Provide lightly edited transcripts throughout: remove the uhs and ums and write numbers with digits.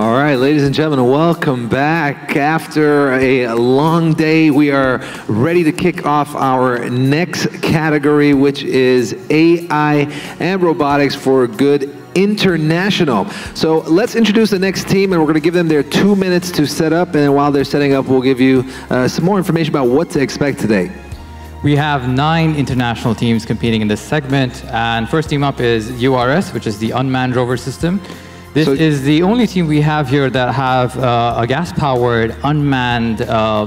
All right, ladies and gentlemen, welcome back. After a long day, we are ready to kick off our next category, which is AI and Robotics for Good International. So let's introduce the next team, and we're going to give them their 2 minutes to set up, and while they're setting up, we'll give you some more information about what to expect today. We have 9 international teams competing in this segment, and first team up is URS, which is the Unmanned Rover System. This is the only team we have here that have a gas-powered, unmanned,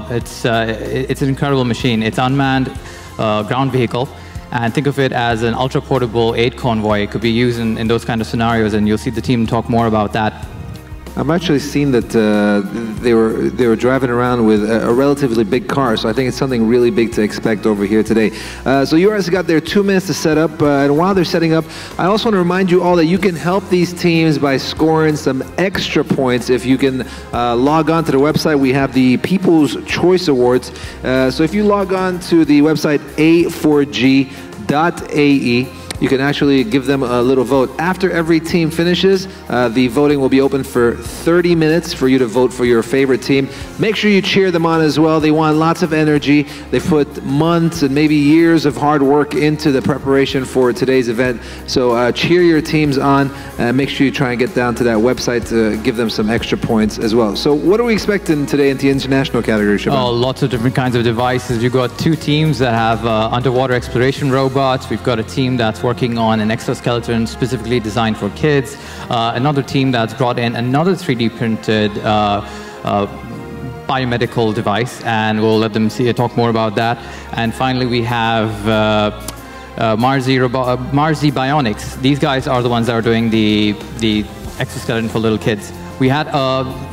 it's an incredible machine. It's unmanned ground vehicle, and think of it as an ultra-portable aid convoy. It could be used in those kind of scenarios, and you'll see the team talk more about that. I've actually seen that they were driving around with a relatively big car, so I think it's something really big to expect over here today. So URS got their 2 minutes to set up, and while they're setting up, I also want to remind you all that you can help these teams by scoring some extra points. If you can log on to the website, we have the People's Choice Awards. So if you log on to the website a4g.ae, you can actually give them a little vote. After every team finishes, the voting will be open for 30 minutes for you to vote for your favorite team. Make sure you cheer them on as well. They want lots of energy. They've put months and maybe years of hard work into the preparation for today's event. So cheer your teams on, and make sure you try and get down to that website to give them some extra points as well. So what are we expecting today in the international category, Shaban? Oh, lots of different kinds of devices. We've got 2 teams that have underwater exploration robots. We've got a team that's working on an exoskeleton specifically designed for kids. Another team that's brought in another 3D printed biomedical device, and we'll let them talk more about that. And finally, we have Marcy Bionics. These guys are the ones that are doing the exoskeleton for little kids. We had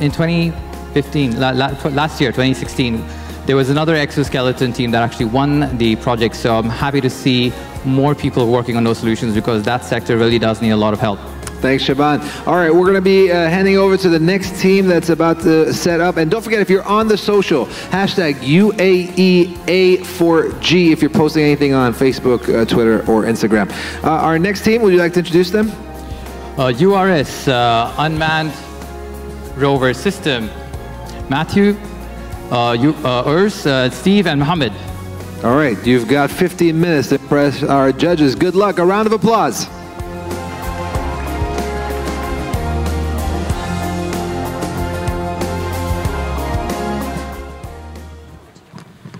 in 2015, last year, 2016, there was another exoskeleton team that actually won the project, so I'm happy to see more people working on those solutions because that sector really does need a lot of help. Thanks, Shaban. All right, we're going to be handing over to the next team that's about to set up. And don't forget, if you're on the social, hashtag UAEA4G if you're posting anything on Facebook, Twitter, or Instagram. Our next team, would you like to introduce them? URS, Unmanned Rover System. Matthew, Urs, Steve, and Mohammed. All right, you've got 15 minutes to impress our judges. Good luck. A round of applause.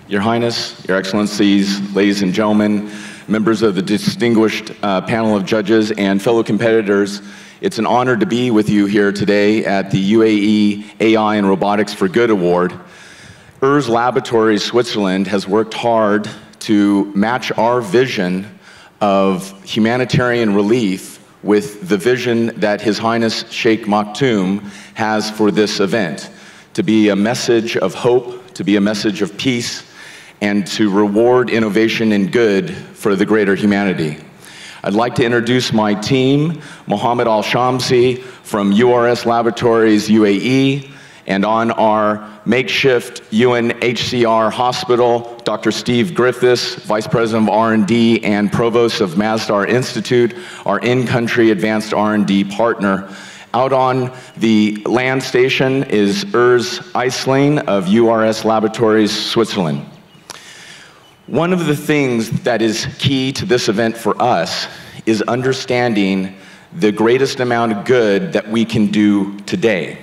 Your Highness, Your Excellencies, ladies and gentlemen, members of the distinguished panel of judges and fellow competitors, it's an honor to be with you here today at the UAE AI and Robotics for Good Award. URS Laboratories Switzerland has worked hard to match our vision of humanitarian relief with the vision that His Highness Sheikh Maktoum has for this event, to be a message of hope, to be a message of peace, and to reward innovation and good for the greater humanity. I'd like to introduce my team, Mohammed Al-Shamsi from URS Laboratories UAE, and on our makeshift UNHCR hospital, Dr. Steve Griffiths, Vice President of R&D and Provost of Masdar Institute, our in-country advanced R&D partner. Out on the land station is Urs Eisling of URS Laboratories Switzerland. One of the things that is key to this event for us is understanding the greatest amount of good that we can do today.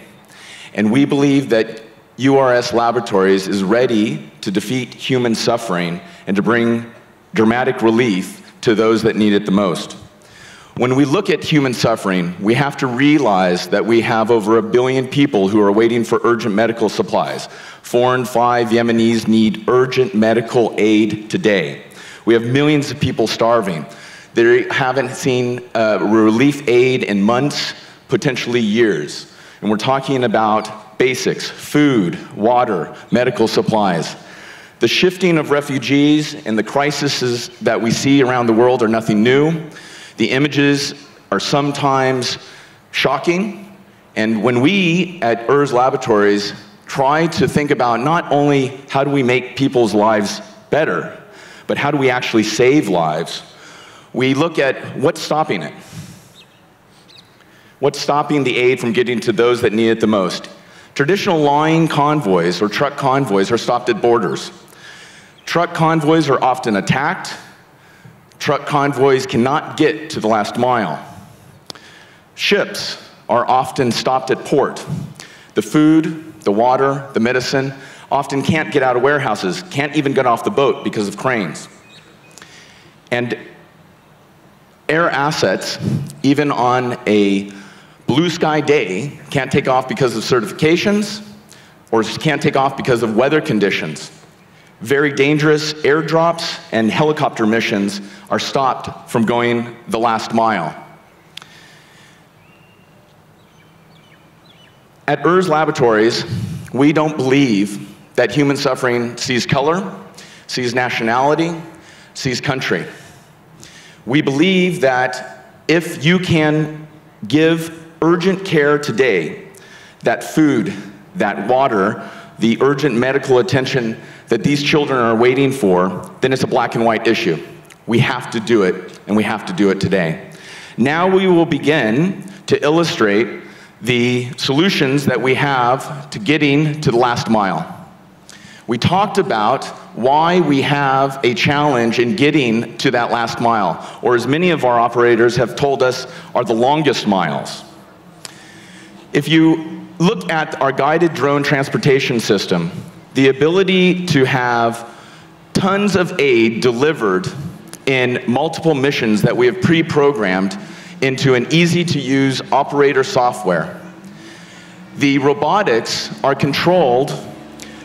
And we believe that URS Laboratories is ready to defeat human suffering and to bring dramatic relief to those that need it the most. When we look at human suffering, we have to realize that we have over 1 billion people who are waiting for urgent medical supplies. 4 in 5 Yemenis need urgent medical aid today. We have millions of people starving. They haven't seen relief aid in months, potentially years. And we're talking about basics, food, water, medical supplies. The shifting of refugees and the crises that we see around the world are nothing new. The images are sometimes shocking. And when we at URS Laboratories try to think about not only how do we make people's lives better, but how do we actually save lives, we look at what's stopping it. What's stopping the aid from getting to those that need it the most? Traditional line convoys or truck convoys are stopped at borders. Truck convoys are often attacked. Truck convoys cannot get to the last mile. Ships are often stopped at port. The food, the water, the medicine often can't get out of warehouses, can't even get off the boat because of cranes. And air assets, even on a blue sky day, can't take off because of certifications or can't take off because of weather conditions. Very dangerous airdrops and helicopter missions are stopped from going the last mile. At URS Laboratories, we don't believe that human suffering sees color, sees nationality, sees country. We believe that if you can give urgent care today, that food, that water, the urgent medical attention that these children are waiting for, then it's a black and white issue. We have to do it, and we have to do it today. Now we will begin to illustrate the solutions that we have to getting to the last mile. We talked about why we have a challenge in getting to that last mile, or as many of our operators have told us, are the longest miles. If you look at our guided drone transportation system, the ability to have tons of aid delivered in multiple missions that we have pre-programmed into an easy-to-use operator software. The robotics are controlled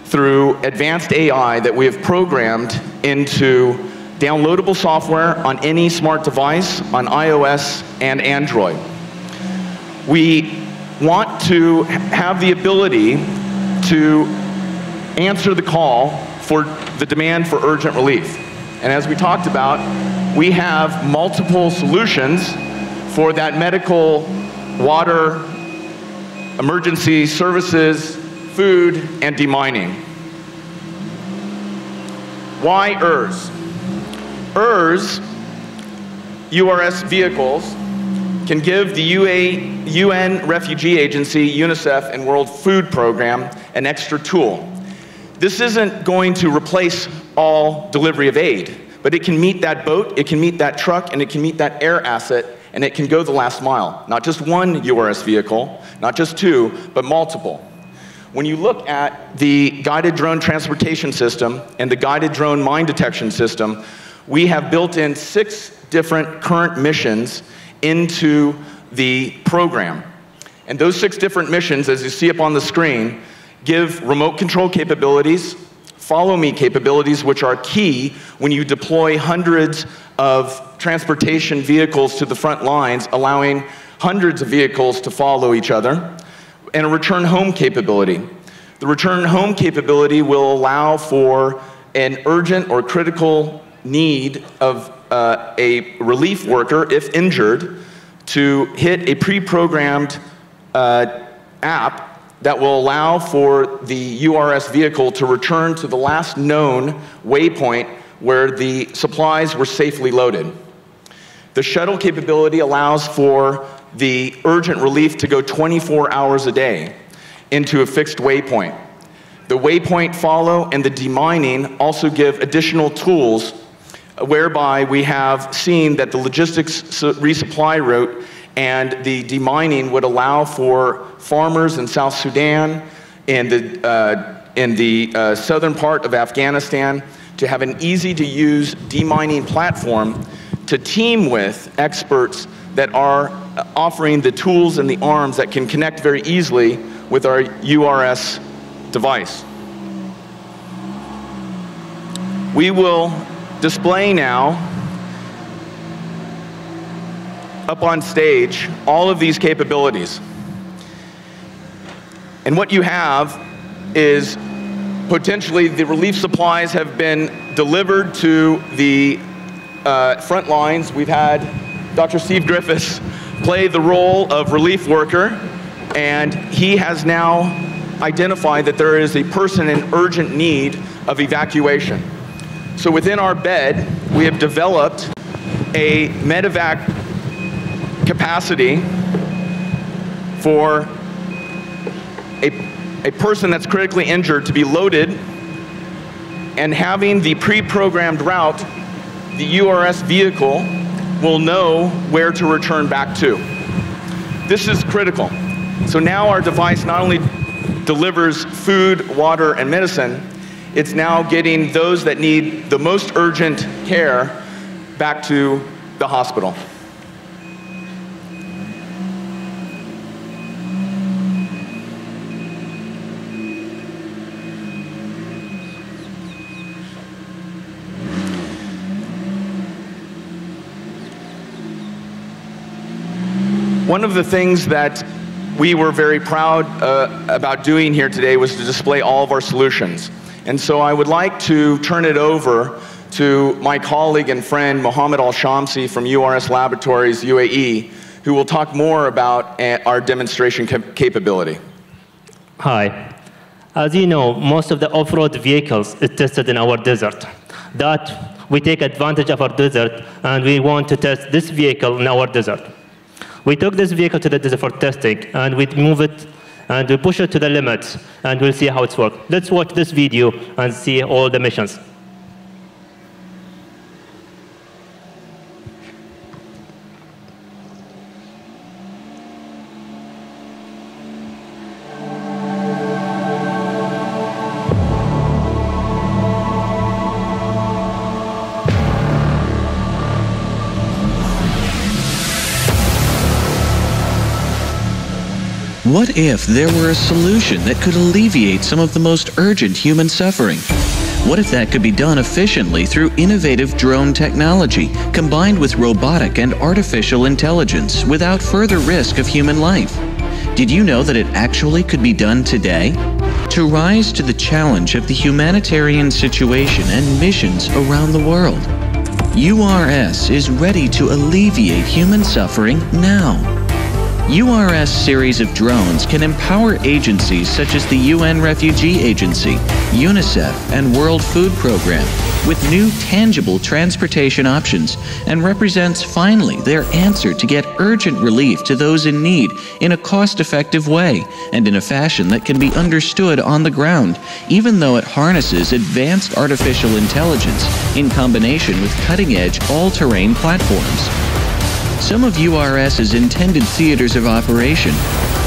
through advanced AI that we have programmed into downloadable software on any smart device, on iOS and Android. We want to have the ability to answer the call for the demand for urgent relief. And as we talked about, we have multiple solutions for that: medical, water, emergency services, food, and demining. Why URS? URS, URS vehicles, can give the UN Refugee Agency, UNICEF, and World Food Program an extra tool. This isn't going to replace all delivery of aid, but it can meet that boat, it can meet that truck, and it can meet that air asset, and it can go the last mile. Not just one URS vehicle, not just two, but multiple. When you look at the guided drone transportation system and the guided drone mine detection system, we have built in 6 different current missions into the program. And those 6 different missions, as you see up on the screen, give remote control capabilities, follow me capabilities, which are key when you deploy hundreds of transportation vehicles to the front lines, allowing hundreds of vehicles to follow each other, and a return home capability. The return home capability will allow for an urgent or critical need of a relief worker, if injured, to hit a pre-programmed app that will allow for the URS vehicle to return to the last known waypoint where the supplies were safely loaded. The shuttle capability allows for the urgent relief to go 24 hours a day into a fixed waypoint. The waypoint follow and the demining also give additional tools whereby we have seen that the logistics resupply route and the demining would allow for farmers in South Sudan and in the southern part of Afghanistan to have an easy-to-use demining platform to team with experts that are offering the tools and the arms that can connect very easily with our URS device. We will display now up on stage all of these capabilities. And what you have is potentially the relief supplies have been delivered to the front lines. We've had Dr. Steve Griffiths play the role of relief worker, and he has now identified that there is a person in urgent need of evacuation. So within our bed, we have developed a medevac capacity for a person that's critically injured to be loaded and having the pre-programmed route, the URS vehicle will know where to return back to. This is critical. So now our device not only delivers food, water, and medicine, it's now getting those that need the most urgent care back to the hospital. One of the things that we were very proud about doing here today was to display all of our solutions. And so I would like to turn it over to my colleague and friend, Mohammed Al-Shamsi from URS Laboratories, UAE, who will talk more about our demonstration capability. Hi. As you know, most of the off-road vehicles is tested in our desert. That we take advantage of our desert, and we want to test this vehicle in our desert. We took this vehicle to the desert for testing, and we move it, and we push it to the limits, and we'll see how it's worked. Let's watch this video and see all the missions. What if there were a solution that could alleviate some of the most urgent human suffering? What if that could be done efficiently through innovative drone technology, combined with robotic and artificial intelligence, without further risk of human life? Did you know that it actually could be done today? To rise to the challenge of the humanitarian situation and missions around the world, URS is ready to alleviate human suffering now. URS series of drones can empower agencies such as the UN Refugee Agency, UNICEF, and World Food Program with new tangible transportation options, and represents finally their answer to get urgent relief to those in need in a cost-effective way and in a fashion that can be understood on the ground, even though it harnesses advanced artificial intelligence in combination with cutting-edge all-terrain platforms. Some of URS's intended theaters of operation: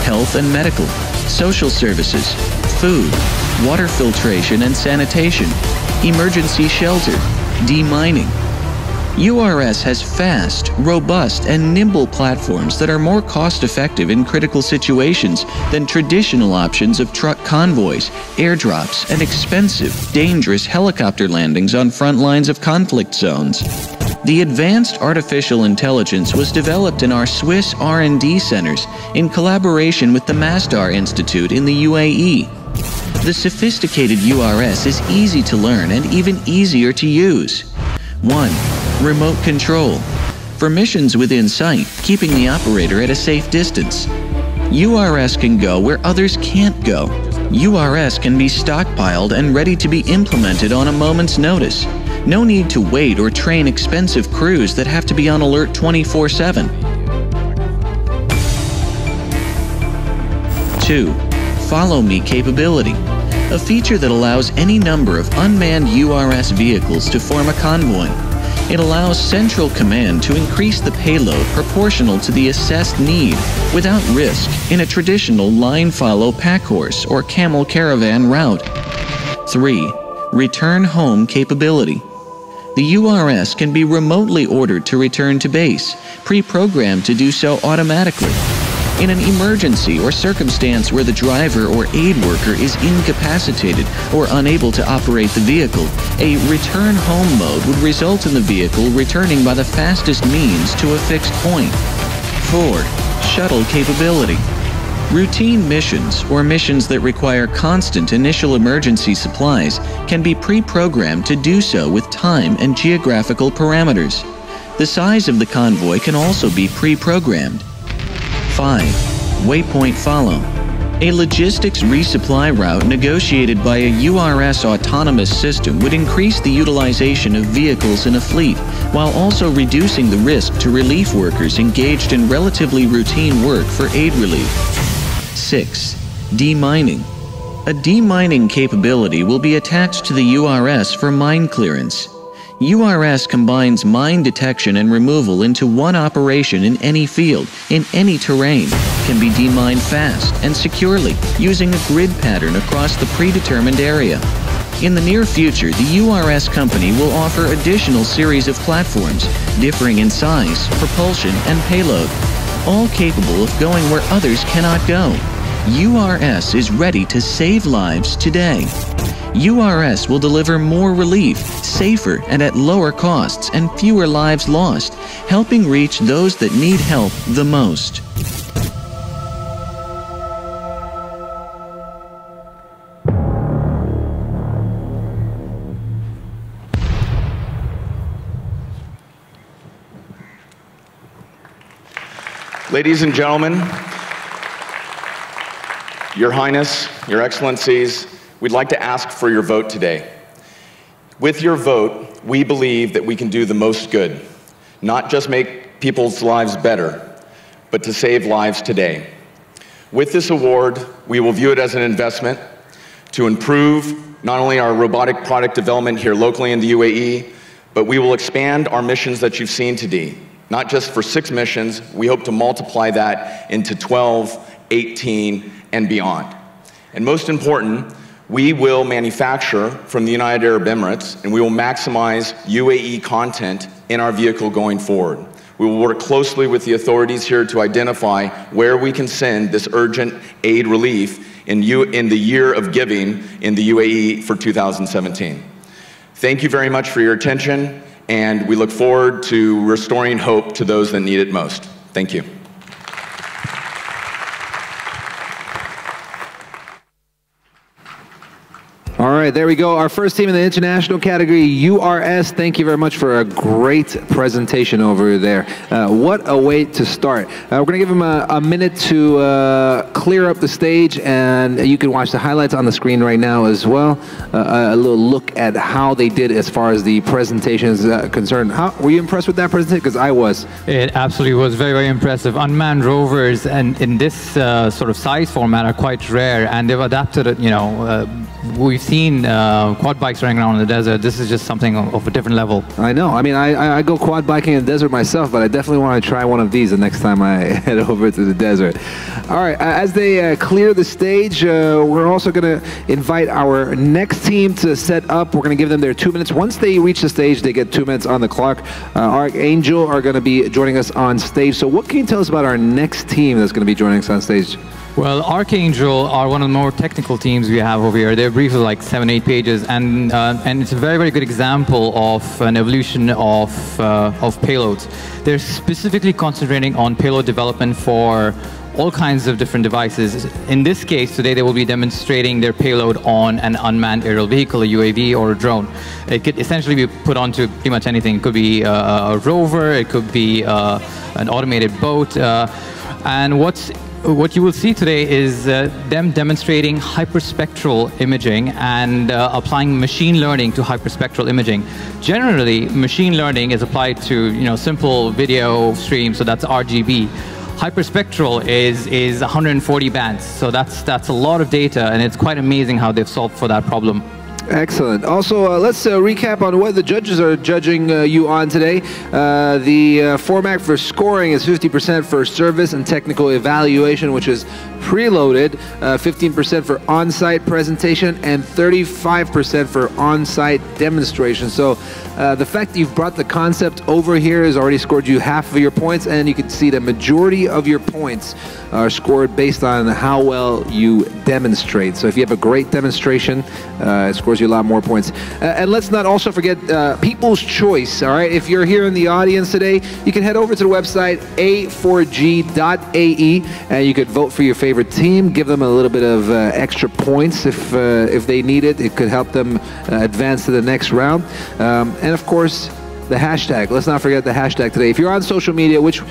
health and medical, social services, food, water filtration and sanitation, emergency shelter, demining. URS has fast, robust, and nimble platforms that are more cost-effective in critical situations than traditional options of truck convoys, airdrops, and expensive, dangerous helicopter landings on front lines of conflict zones. The advanced artificial intelligence was developed in our Swiss R&D centers in collaboration with the Masdar Institute in the UAE. The sophisticated URS is easy to learn and even easier to use. 1. Remote control. For missions within sight, keeping the operator at a safe distance. URS can go where others can't go. URS can be stockpiled and ready to be implemented on a moment's notice. No need to wait or train expensive crews that have to be on alert 24/7. 2. Follow Me capability. A feature that allows any number of unmanned URS vehicles to form a convoy. It allows central command to increase the payload proportional to the assessed need without risk in a traditional line-follow pack horse or camel caravan route. 3. Return home capability. The URS can be remotely ordered to return to base, pre-programmed to do so automatically. In an emergency or circumstance where the driver or aid worker is incapacitated or unable to operate the vehicle, a return home mode would result in the vehicle returning by the fastest means to a fixed point. 4. Shuttle capability. Routine missions, or missions that require constant initial emergency supplies, can be pre-programmed to do so with time and geographical parameters. The size of the convoy can also be pre-programmed. 5. Waypoint follow. A logistics resupply route negotiated by a URS autonomous system would increase the utilization of vehicles in a fleet, while also reducing the risk to relief workers engaged in relatively routine work for aid relief. 6. Demining. A demining capability will be attached to the URS for mine clearance. URS combines mine detection and removal into one operation in any field, in any terrain, can be demined fast and securely using a grid pattern across the predetermined area. In the near future, the URS company will offer additional series of platforms, differing in size, propulsion, and payload, all capable of going where others cannot go. URS is ready to save lives today. URS will deliver more relief, safer and at lower costs, and fewer lives lost, helping reach those that need help the most. Ladies and gentlemen, Your Highness, Your Excellencies, we'd like to ask for your vote today. With your vote, we believe that we can do the most good, not just make people's lives better, but to save lives today. With this award, we will view it as an investment to improve not only our robotic product development here locally in the UAE, but we will expand our missions that you've seen today. Not just for 6 missions, we hope to multiply that into 12, 18, and beyond. And most important, we will manufacture from the United Arab Emirates, and we will maximize UAE content in our vehicle going forward. We will work closely with the authorities here to identify where we can send this urgent aid relief in the year of giving in the UAE for 2017. Thank you very much for your attention, and we look forward to restoring hope to those that need it most. Thank you. All right, there we go. Our first team in the international category, URS. Thank you very much for a great presentation over there. What a way to start. We're going to give them a minute to clear up the stage, and you can watch the highlights on the screen right now as well. A little look at how they did as far as the presentation is concerned. Were you impressed with that presentation? Because I was. It absolutely was very, very impressive. Unmanned rovers and in this sort of size format are quite rare, and they've adapted it, you know, we've seen quad bikes running around in the desert. This is just something of a different level. I know. I mean, I go quad biking in the desert myself, but I definitely want to try one of these the next time I head over to the desert. All right, as they clear the stage, we're also going to invite our next team to set up. We're going to give them their 2 minutes. Once they reach the stage, they get 2 minutes on the clock. Archangel are going to be joining us on stage. So what can you tell us about our next team that's going to be joining us on stage? Well, Archangel are one of the more technical teams we have over here. They're briefly like 7-8 pages, and it's a very, very good example of an evolution of payloads. They're specifically concentrating on payload development for all kinds of different devices. In this case, today they will be demonstrating their payload on an unmanned aerial vehicle, a UAV or a drone. It could essentially be put onto pretty much anything. It could be a rover, it could be an automated boat, and what you will see today is them demonstrating hyperspectral imaging and applying machine learning to hyperspectral imaging. Generally, machine learning is applied to, you know, simple video streams, so that's RGB. Hyperspectral is 140 bands, so that's a lot of data, and it's quite amazing how they've solved for that problem. Excellent. Also, let's recap on what the judges are judging you on today. The format for scoring is 50% for service and technical evaluation, which is preloaded, 15% for on-site presentation, and 35% for on-site demonstration. So the fact that you've brought the concept over here has already scored you half of your points, and you can see the majority of your points are scored based on how well you demonstrate. So if you have a great demonstration, it scores you a lot more points. And let's not also forget People's Choice, all right? If you're here in the audience today, you can head over to the website a4g.ae, and you could vote for your favorite team, give them a little bit of extra points if they need it. It could help them advance to the next round. And of course, the hashtag. Let's not forget the hashtag today. If you're on social media, which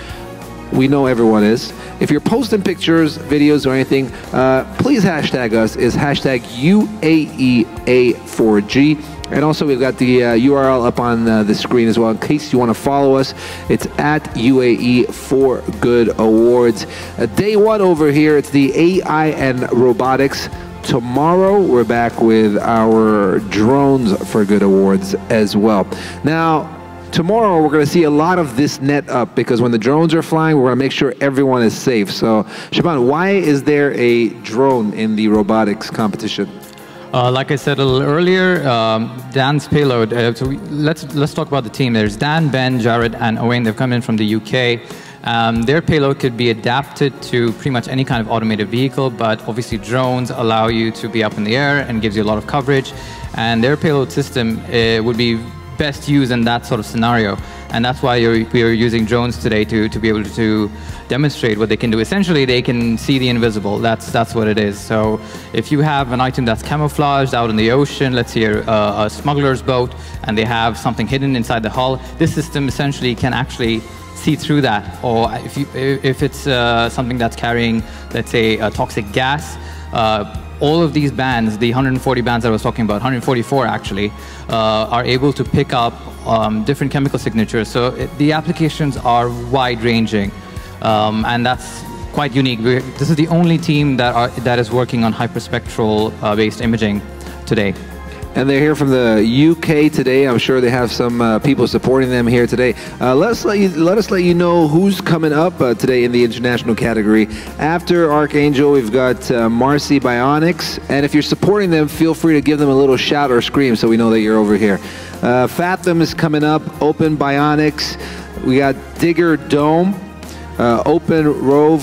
we know everyone is, if you're posting pictures, videos, or anything, please hashtag us. Is hashtag UAEA4G. And also, we've got the URL up on the screen as well. In case you want to follow us, it's at UAE for Good Awards. Day one over here, it's the AI and Robotics. Tomorrow, we're back with our Drones for Good Awards as well. Now, tomorrow, we're going to see a lot of this net up because when the drones are flying, we're going to make sure everyone is safe. So, Shaban, why is there a drone in the robotics competition? Like I said a little earlier, Dan's payload, so let's talk about the team. There's Dan, Ben, Jared, and Owain. They've come in from the UK. Their payload could be adapted to pretty much any kind of automated vehicle, but obviously drones allow you to be up in the air and gives you a lot of coverage. And their payload system would be best used in that sort of scenario. And that's why we are using drones today to be able to demonstrate what they can do. Essentially, they can see the invisible. That's what it is. So if you have an item that's camouflaged out in the ocean, let's say a smuggler's boat, and they have something hidden inside the hull, this system essentially can actually see through that. Or if it's something that's carrying, let's say, a toxic gas, all of these bands, the 140 bands I was talking about, 144 actually, are able to pick up different chemical signatures. So the applications are wide-ranging, and that's quite unique. This is the only team that is working on hyperspectral-based imaging today. And they're here from the UK today. I'm sure they have some people supporting them here today. Let us let you know who's coming up today in the international category. After Archangel, we've got Marcy Bionics. And if you're supporting them, feel free to give them a little shout or scream so we know that you're over here. Fathom is coming up. Open Bionics. We got Digger Dome, Open Rove,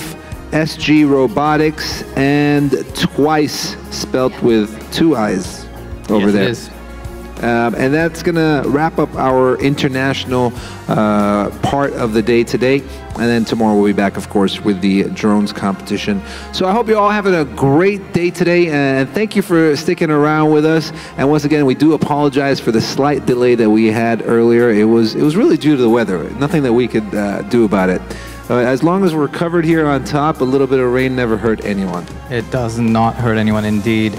SG Robotics, and Twice, spelt with 2 eyes. Over there. Yes, it is. And that's going to wrap up our international part of the day today. And then tomorrow we'll be back, of course, with the drones competition. So I hope you're all having a great day today. And thank you for sticking around with us. And once again, we do apologize for the slight delay that we had earlier. It was really due to the weather. Nothing that we could do about it. As long as we're covered here on top, a little bit of rain never hurt anyone. It does not hurt anyone, indeed.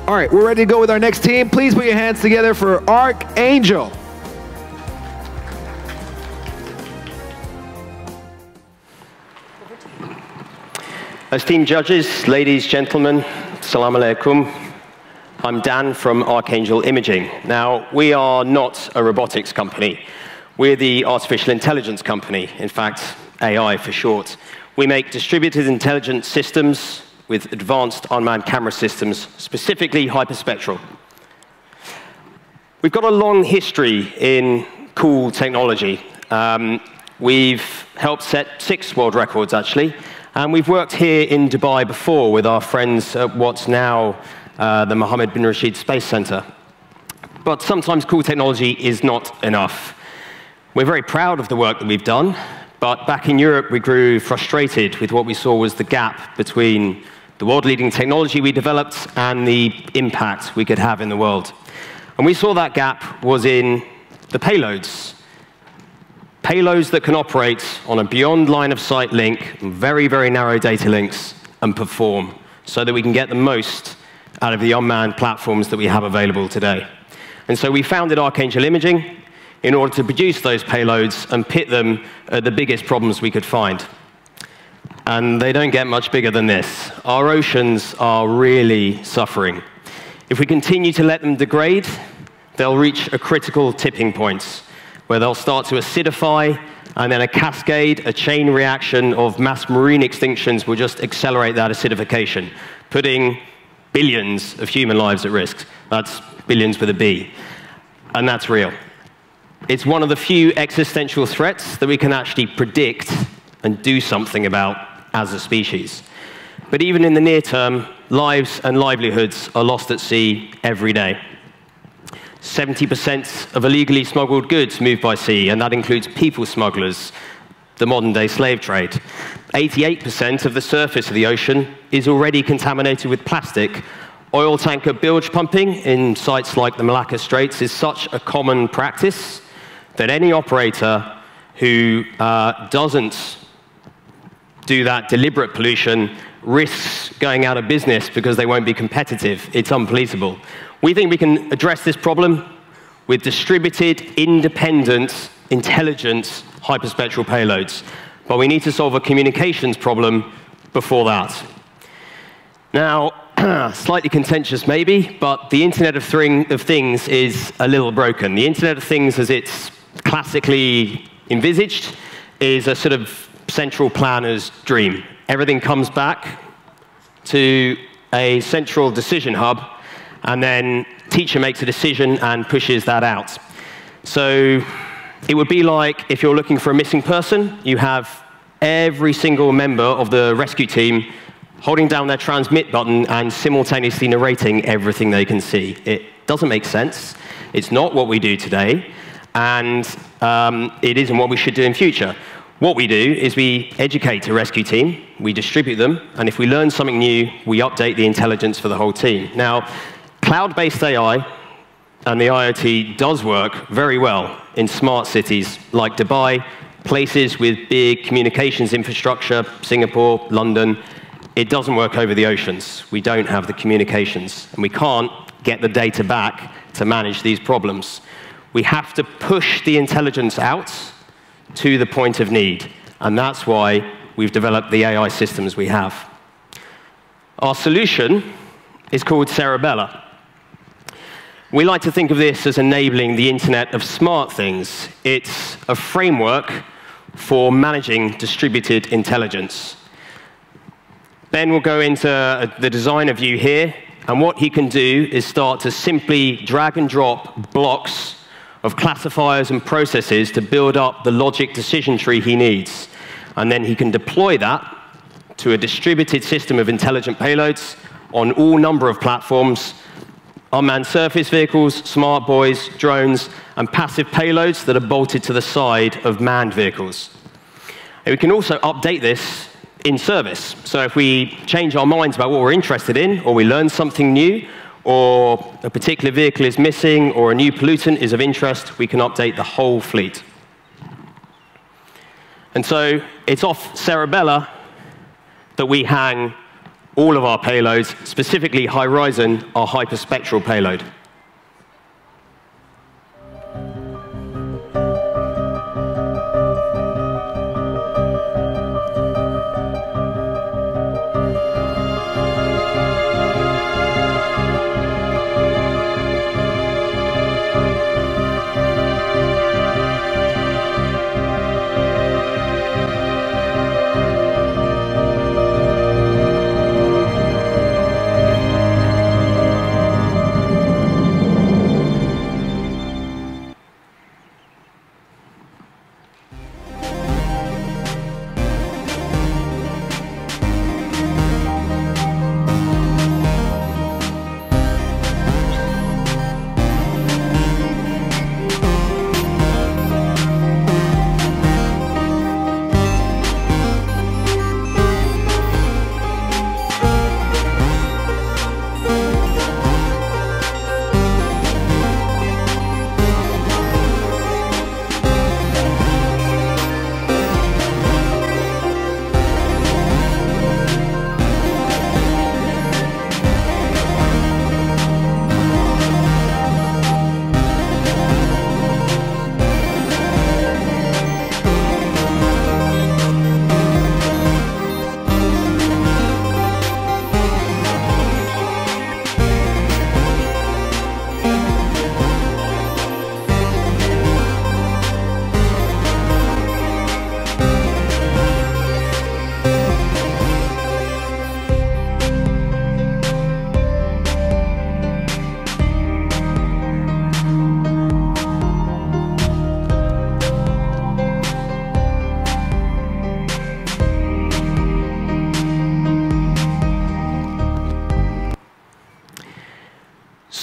All right, we're ready to go with our next team. Please put your hands together for Archangel. Esteemed judges, ladies, gentlemen, Assalamu alaikum. I'm Dan from Archangel Imaging. Now, we are not a robotics company. We're the artificial intelligence company, in fact, AI for short. We make distributed intelligence systems with advanced unmanned camera systems, specifically hyperspectral. We've got a long history in cool technology. We've helped set 6 world records, actually, and we've worked here in Dubai before with our friends at what's now the Mohammed bin Rashid Space Center. But sometimes cool technology is not enough. We're very proud of the work that we've done, but back in Europe, we grew frustrated with what we saw was the gap between the world-leading technology we developed and the impact we could have in the world. And we saw that gap was in the payloads. Payloads that can operate on a beyond line-of-sight link, very, very narrow data links, and perform so that we can get the most out of the unmanned platforms that we have available today. And so we founded Archangel Imaging in order to produce those payloads and pit them at the biggest problems we could find. And they don't get much bigger than this. Our oceans are really suffering. If we continue to let them degrade, they'll reach a critical tipping point where they'll start to acidify, and then a cascade, a chain reaction of mass marine extinctions will just accelerate that acidification, putting billions of human lives at risk. That's billions with a B. And that's real. It's one of the few existential threats that we can actually predict and do something about as a species. But even in the near term, lives and livelihoods are lost at sea every day. 70% of illegally smuggled goods move by sea, and that includes people smugglers, the modern-day slave trade. 88% of the surface of the ocean is already contaminated with plastic. Oil tanker bilge pumping in sites like the Malacca Straits is such a common practice that any operator who doesn't do that deliberate pollution risks going out of business because they won't be competitive. It's unpoliceable. We think we can address this problem with distributed, independent, intelligent hyperspectral payloads. But we need to solve a communications problem before that. Now, slightly contentious maybe, but the Internet of Things is a little broken. The Internet of Things, as it's classically envisaged, is a sort of central planner's dream. Everything comes back to a central decision hub, and then teacher makes a decision and pushes that out. So it would be like if you're looking for a missing person, you have every single member of the rescue team holding down their transmit button and simultaneously narrating everything they can see. It doesn't make sense. It's not what we do today, and it isn't what we should do in future. What we do is we educate a rescue team, we distribute them, and if we learn something new, we update the intelligence for the whole team. Now, cloud-based AI and the IoT does work very well in smart cities like Dubai, places with big communications infrastructure, Singapore, London. It doesn't work over the oceans. We don't have the communications, and we can't get the data back to manage these problems. We have to push the intelligence out to the point of need, and that's why we've developed the AI systems we have. Our solution is called Cerebella. We like to think of this as enabling the Internet of Smart Things. It's a framework for managing distributed intelligence. Ben will go into the designer view here, and what he can do is start to simply drag and drop blocks of classifiers and processes to build up the logic decision tree he needs. And then he can deploy that to a distributed system of intelligent payloads on all number of platforms, unmanned surface vehicles, smart buoys, drones, and passive payloads that are bolted to the side of manned vehicles. And we can also update this in service. So if we change our minds about what we're interested in, or we learn something new, or a particular vehicle is missing, or a new pollutant is of interest, we can update the whole fleet. And so it's off Cerebella that we hang all of our payloads, specifically Horizon, our hyperspectral payload.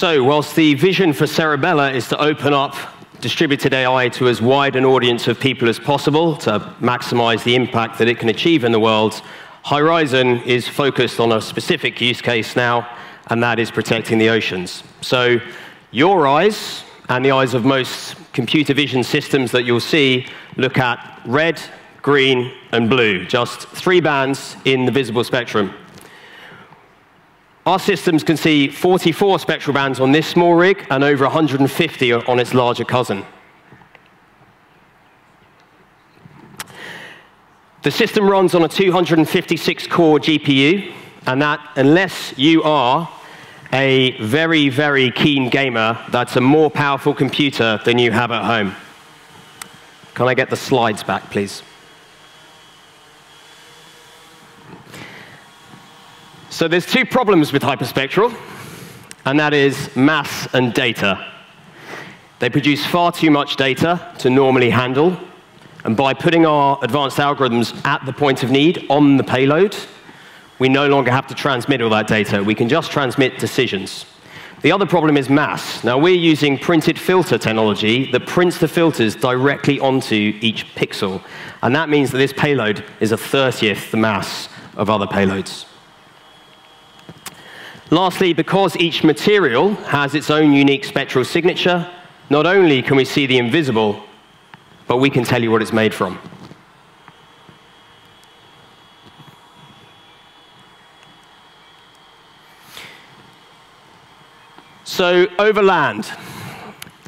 So whilst the vision for Cerebella is to open up distributed AI to as wide an audience of people as possible to maximize the impact that it can achieve in the world, Horizon is focused on a specific use case now, and that is protecting the oceans. So your eyes and the eyes of most computer vision systems that you'll see look at red, green, and blue, just 3 bands in the visible spectrum. Our systems can see 44 spectral bands on this small rig and over 150 on its larger cousin. The system runs on a 256-core GPU, and that, unless you are a very, very keen gamer, that's a more powerful computer than you have at home. Can I get the slides back, please? So there's two problems with hyperspectral, and that is mass and data. They produce far too much data to normally handle, and by putting our advanced algorithms at the point of need on the payload, we no longer have to transmit all that data. We can just transmit decisions. The other problem is mass. Now, we're using printed filter technology that prints the filters directly onto each pixel, and that means that this payload is a 30th the mass of other payloads. Lastly, because each material has its own unique spectral signature, not only can we see the invisible, but we can tell you what it's made from. So, over land,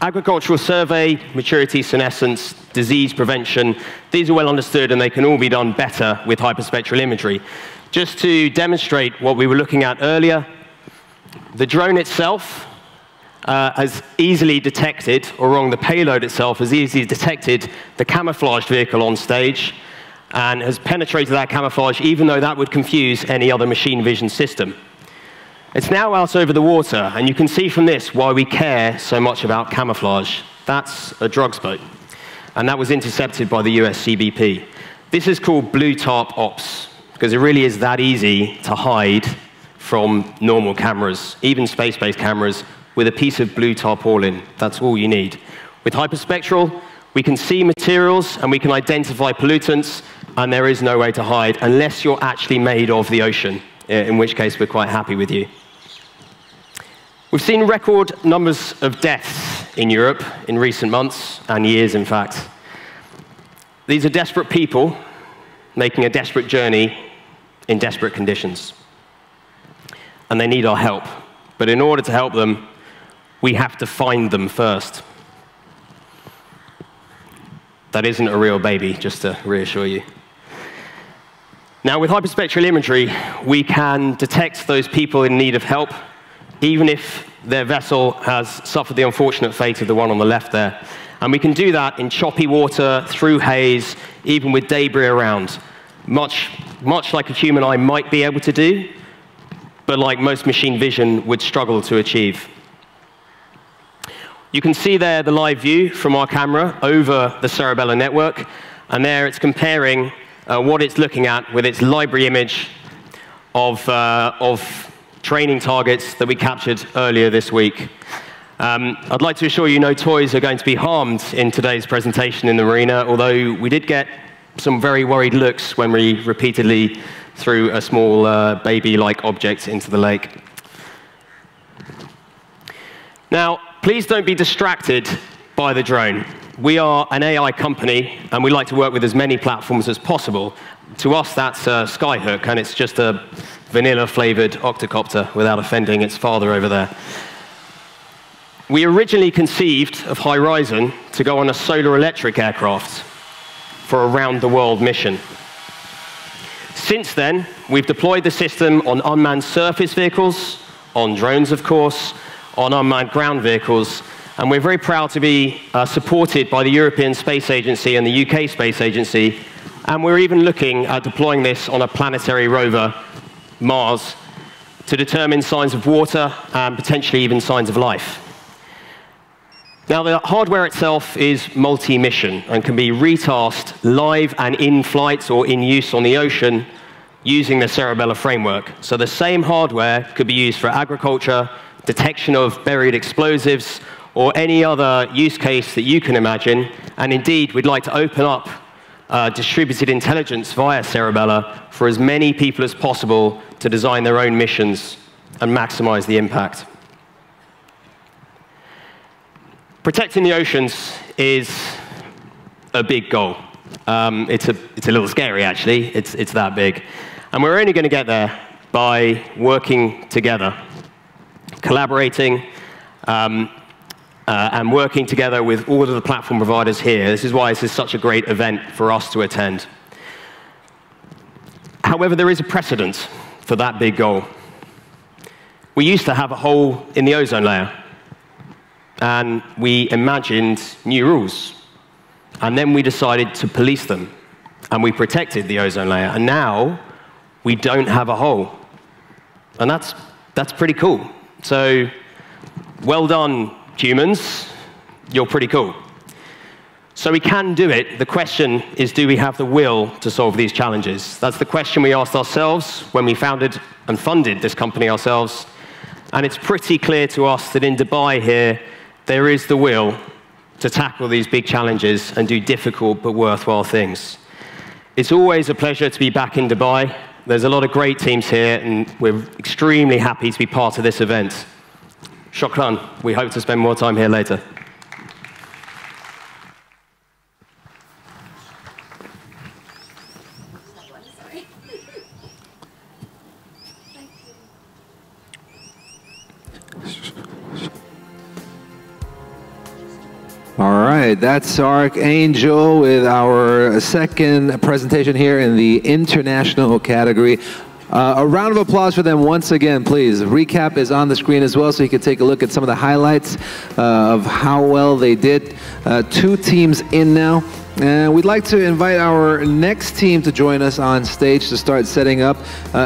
agricultural survey, maturity, senescence, disease prevention, these are well understood and they can all be done better with hyperspectral imagery. Just to demonstrate what we were looking at earlier, the drone itself has easily detected, or wrong, the payload itself has easily detected the camouflaged vehicle on stage and has penetrated that camouflage even though that would confuse any other machine vision system. It's now out over the water, and you can see from this why we care so much about camouflage. That's a drugs boat, and that was intercepted by the US CBP. This is called blue tarp ops, because it really is that easy to hide from normal cameras, even space-based cameras, with a piece of blue tarpaulin. That's all you need. With hyperspectral, we can see materials, and we can identify pollutants, and there is no way to hide unless you're actually made of the ocean, in which case we're quite happy with you. We've seen record numbers of deaths in Europe in recent months, and years, in fact. These are desperate people making a desperate journey in desperate conditions. And they need our help. But in order to help them, we have to find them first. That isn't a real baby, just to reassure you. Now, with hyperspectral imagery, we can detect those people in need of help, even if their vessel has suffered the unfortunate fate of the one on the left there. And we can do that in choppy water, through haze, even with debris around, much like a human eye might be able to do, but like most machine vision would struggle to achieve. You can see there the live view from our camera over the Cerebella network, and there it's comparing what it's looking at with its library image of training targets that we captured earlier this week. I'd like to assure you no toys are going to be harmed in today's presentation in the marina, although we did get some very worried looks when we repeatedly threw a small baby-like object into the lake. Now, please don't be distracted by the drone. We are an AI company, and we like to work with as many platforms as possible. To us, that's Skyhook, and it's just a vanilla-flavored octocopter without offending its father over there. We originally conceived of Horizon to go on a solar-electric aircraft for a round-the-world mission. Since then, we've deployed the system on unmanned surface vehicles, on drones, of course, on unmanned ground vehicles, and we're very proud to be supported by the European Space Agency and the UK Space Agency, and we're even looking at deploying this on a planetary rover, Mars, to determine signs of water and potentially even signs of life. Now, the hardware itself is multi-mission and can be retasked live and in flight or in use on the ocean using the Cerebella framework. So the same hardware could be used for agriculture, detection of buried explosives, or any other use case that you can imagine. And indeed, we'd like to open up distributed intelligence via Cerebella for as many people as possible to design their own missions and maximize the impact. Protecting the oceans is a big goal. It's a little scary, actually. It's that big. And we're only going to get there by working together, collaborating, and working together with all of the platform providers here. This is why this is such a great event for us to attend. However, there is a precedent for that big goal. We used to have a hole in the ozone layer, and we imagined new rules. And then we decided to police them, and we protected the ozone layer. And now we don't have a hole. And that's pretty cool. So well done, humans. You're pretty cool. So we can do it. The question is, do we have the will to solve these challenges? That's the question we asked ourselves when we founded and funded this company ourselves. And it's pretty clear to us that in Dubai here, there is the will to tackle these big challenges and do difficult but worthwhile things. It's always a pleasure to be back in Dubai. There's a lot of great teams here, and we're extremely happy to be part of this event. Shukran. We hope to spend more time here later. All right, that's Archangel with our second presentation here in the international category. A round of applause for them once again, please. Recap is on the screen as well, so you can take a look at some of the highlights of how well they did. 2 teams in now. And we'd like to invite our next team to join us on stage to start setting up.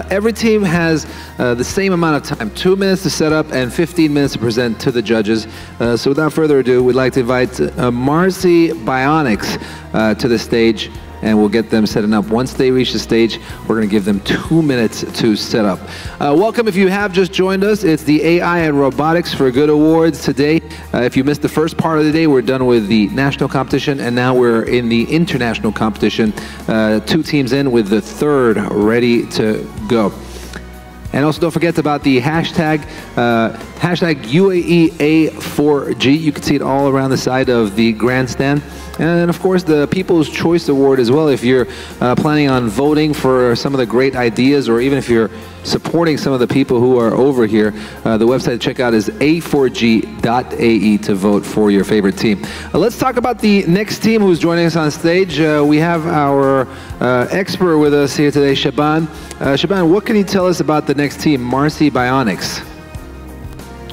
Every team has the same amount of time, 2 minutes to set up and 15 minutes to present to the judges. So without further ado, we'd like to invite Marcy Bionics to the stage, and we'll get them setting up. Once they reach the stage, we're going to give them 2 minutes to set up. Welcome if you have just joined us. It's the AI and Robotics for Good Awards today. If you missed the first part of the day, we're done with the national competition, and now we're in the international competition. 2 teams in with the 3rd ready to go. And also don't forget about the hashtag UAEA4G. You can see it all around the side of the grandstand. And of course the People's Choice Award as well. If you're planning on voting for some of the great ideas, or even if you're supporting some of the people who are over here, the website to check out is a4g.ae to vote for your favorite team. Let's talk about the next team who's joining us on stage. We have our expert with us here today, Shaban. Shaban, what can you tell us about the next team, Marcy Bionics?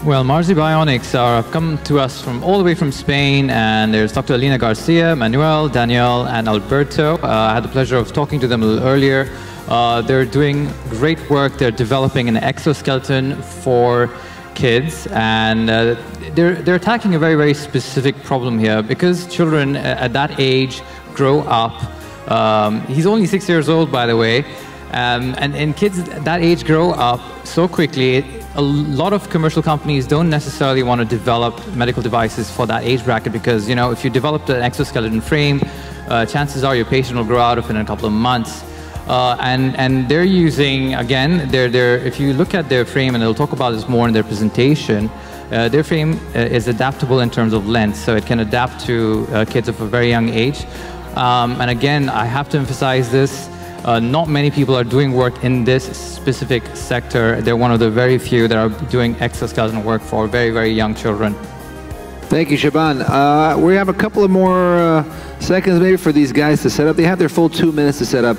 Well, Marcy Bionics have come to us from all the way from Spain, and there's Dr. Alina Garcia, Manuel, Daniel, and Alberto. I had the pleasure of talking to them a little earlier. They're doing great work. They're developing an exoskeleton for kids, and they're attacking a very, very specific problem here, because children at that age grow up. He's only 6 years old, by the way, and kids at that age grow up so quickly. A lot of commercial companies don't necessarily want to develop medical devices for that age bracket, because, you know, if you developed an exoskeleton frame, chances are your patient will grow out of it in a couple of months. And they're using, again, if you look at their frame, and they'll talk about this more in their presentation, their frame is adaptable in terms of length, so it can adapt to kids of a very young age. And again, I have to emphasize this. Not many people are doing work in this specific sector. They're one of the very few that are doing exoskeleton work for very, very young children. Thank you, Shaban. We have a couple of more seconds maybe for these guys to set up. They have their full 2 minutes to set up.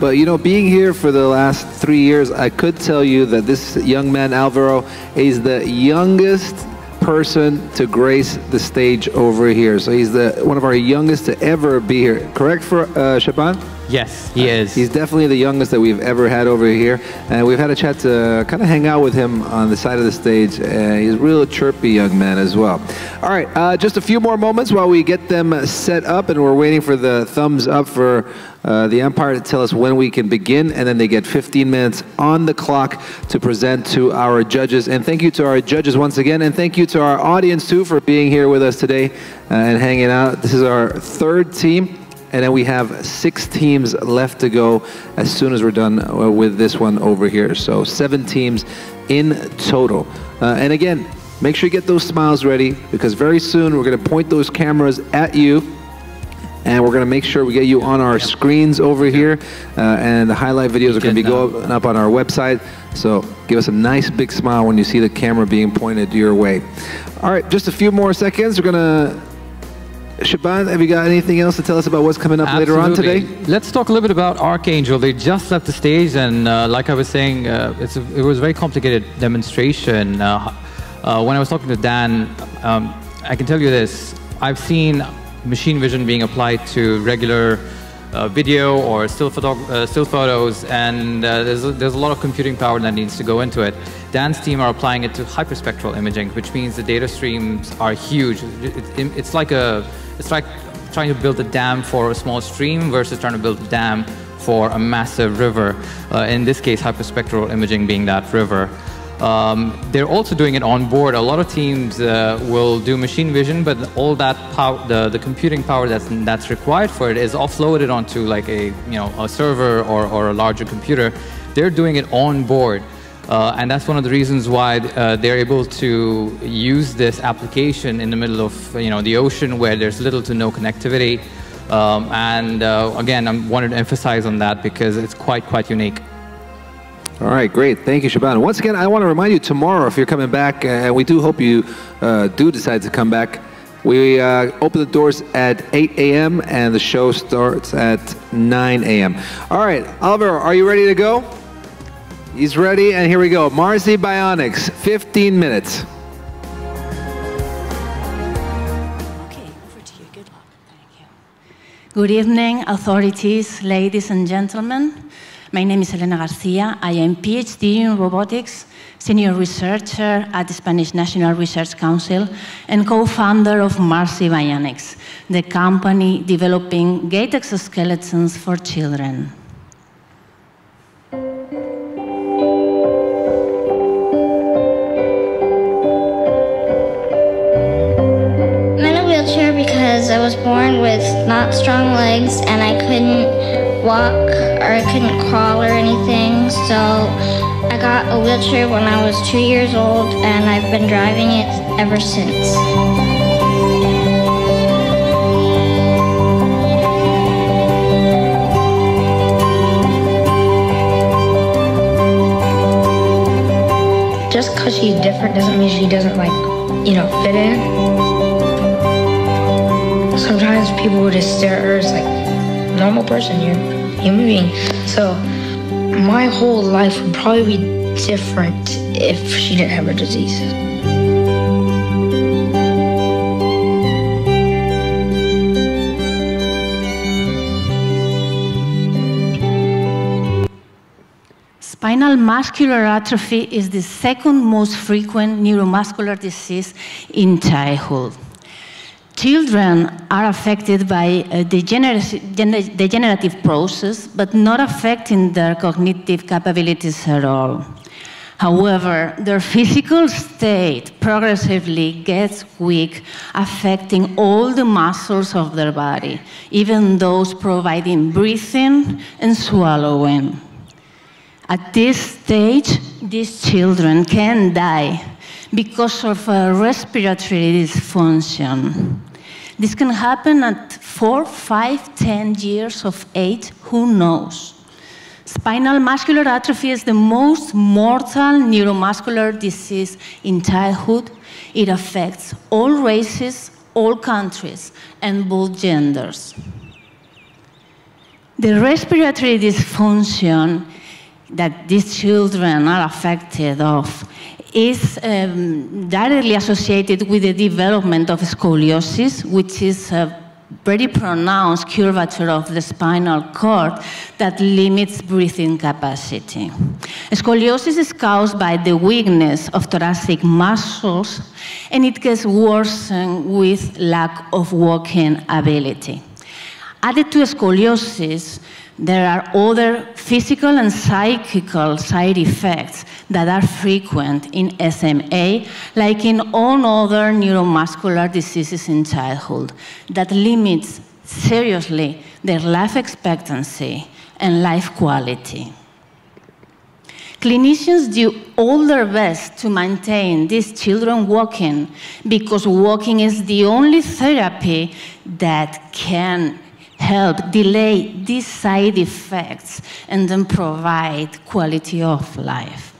But, you know, being here for the last 3 years, I could tell you that this young man, Alvaro, is the youngest person to grace the stage over here. So he's one of our youngest to ever be here. Correct for Shaban? Yes, he is. He's definitely the youngest that we've ever had over here. And we've had a chance to kind of hang out with him on the side of the stage. He's a real chirpy young man as well. All right, just a few more moments while we get them set up, and we're waiting for the thumbs up for the umpire to tell us when we can begin, and then they get 15 minutes on the clock to present to our judges. And thank you to our judges once again, and thank you to our audience too for being here with us today and hanging out. This is our 3rd team. And then we have 6 teams left to go as soon as we're done with this one over here. So 7 teams in total. And again, make sure you get those smiles ready, because very soon we're going to point those cameras at you. and we're going to make sure we get you on our screens over here, and the highlight videos are going to be going up on our website. So give us a nice big smile when you see the camera being pointed your way. All right, just a few more seconds. We're going to... Shaban, have you got anything else to tell us about what's coming up later on today? Let's talk a little bit about Archangel. They just left the stage, and like I was saying, it was a very complicated demonstration. When I was talking to Dan, I can tell you this. I've seen machine vision being applied to regular video or still photos, and there's a lot of computing power that needs to go into it. Dan's team are applying it to hyperspectral imaging, which means the data streams are huge. It's like trying to build a dam for a small stream versus trying to build a dam for a massive river. In this case, hyperspectral imaging being that river. They're also doing it on board. A lot of teams will do machine vision, but all that power, the computing power that's required for it is offloaded onto like a server or a larger computer. They're doing it on board. And that's one of the reasons why they're able to use this application in the middle of the ocean where there's little to no connectivity. Again, I wanted to emphasize on that because it's quite unique. All right, great. Thank you, Shaban. Once again, I want to remind you tomorrow, if you're coming back, and we do hope you do decide to come back, we open the doors at 8 a.m. and the show starts at 9 a.m. All right, Oliver, are you ready to go? He's ready, and here we go. Marcy Bionics, 15 minutes. Okay, over to you. Good luck. Thank you. Good evening, authorities, ladies and gentlemen. My name is Elena Garcia. I am PhD in robotics, senior researcher at the Spanish National Research Council, and co-founder of Marcy Bionics, the company developing gait exoskeletons for children. Because I was born with not strong legs and I couldn't walk or I couldn't crawl or anything, so I got a wheelchair when I was 2 years old and I've been driving it ever since. Just because she's different doesn't mean she doesn't fit in. Sometimes people would just stare at her as like, normal person, you're a human being. So my whole life would probably be different if she didn't have her disease. Spinal muscular atrophy is the second most frequent neuromuscular disease in childhood. Children are affected by a degenerative process, but not affecting their cognitive capabilities at all. However, their physical state progressively gets weak, affecting all the muscles of their body, even those providing breathing and swallowing. At this stage, these children can die because of a respiratory dysfunction. This can happen at 4, 5, 10 years of age, who knows? Spinal muscular atrophy is the most mortal neuromuscular disease in childhood. It affects all races, all countries, and both genders. The respiratory dysfunction that these children are affected of is directly associated with the development of scoliosis, which is a very pronounced curvature of the spinal cord that limits breathing capacity. Scoliosis is caused by the weakness of thoracic muscles, and it gets worsened with lack of walking ability. Added to scoliosis, there are other physical and psychical side effects that are frequent in SMA, like in all other neuromuscular diseases in childhood, that limits seriously their life expectancy and life quality. Clinicians do all their best to maintain these children walking because walking is the only therapy that can help delay these side effects and then provide quality of life.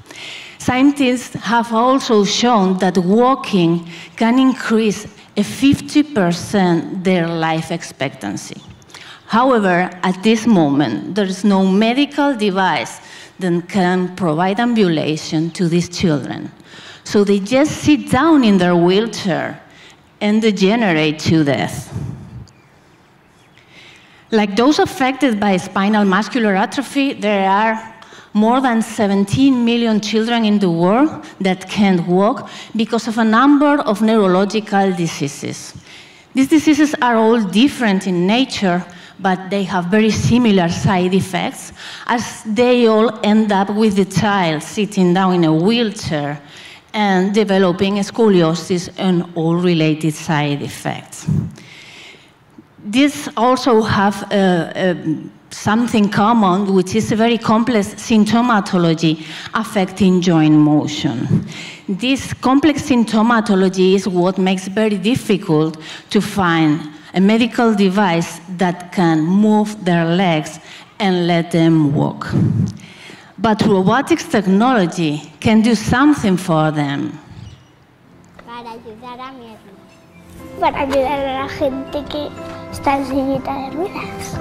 Scientists have also shown that walking can increase 50% their life expectancy. However, at this moment, there is no medical device that can provide ambulation to these children. So they just sit down in their wheelchair and degenerate to death. Like those affected by spinal muscular atrophy, there are more than 17 million children in the world that can't walk because of a number of neurological diseases. These diseases are all different in nature, but they have very similar side effects, as they all end up with the child sitting down in a wheelchair and developing scoliosis and all related side effects. These also have something common, which is a very complex symptomatology affecting joint motion. This complex symptomatology is what makes it very difficult to find a medical device that can move their legs and let them walk. But robotics technology can do something for them. Para ayudar a mi hermano. Para ayudar a la gente que está en sillita de ruedas.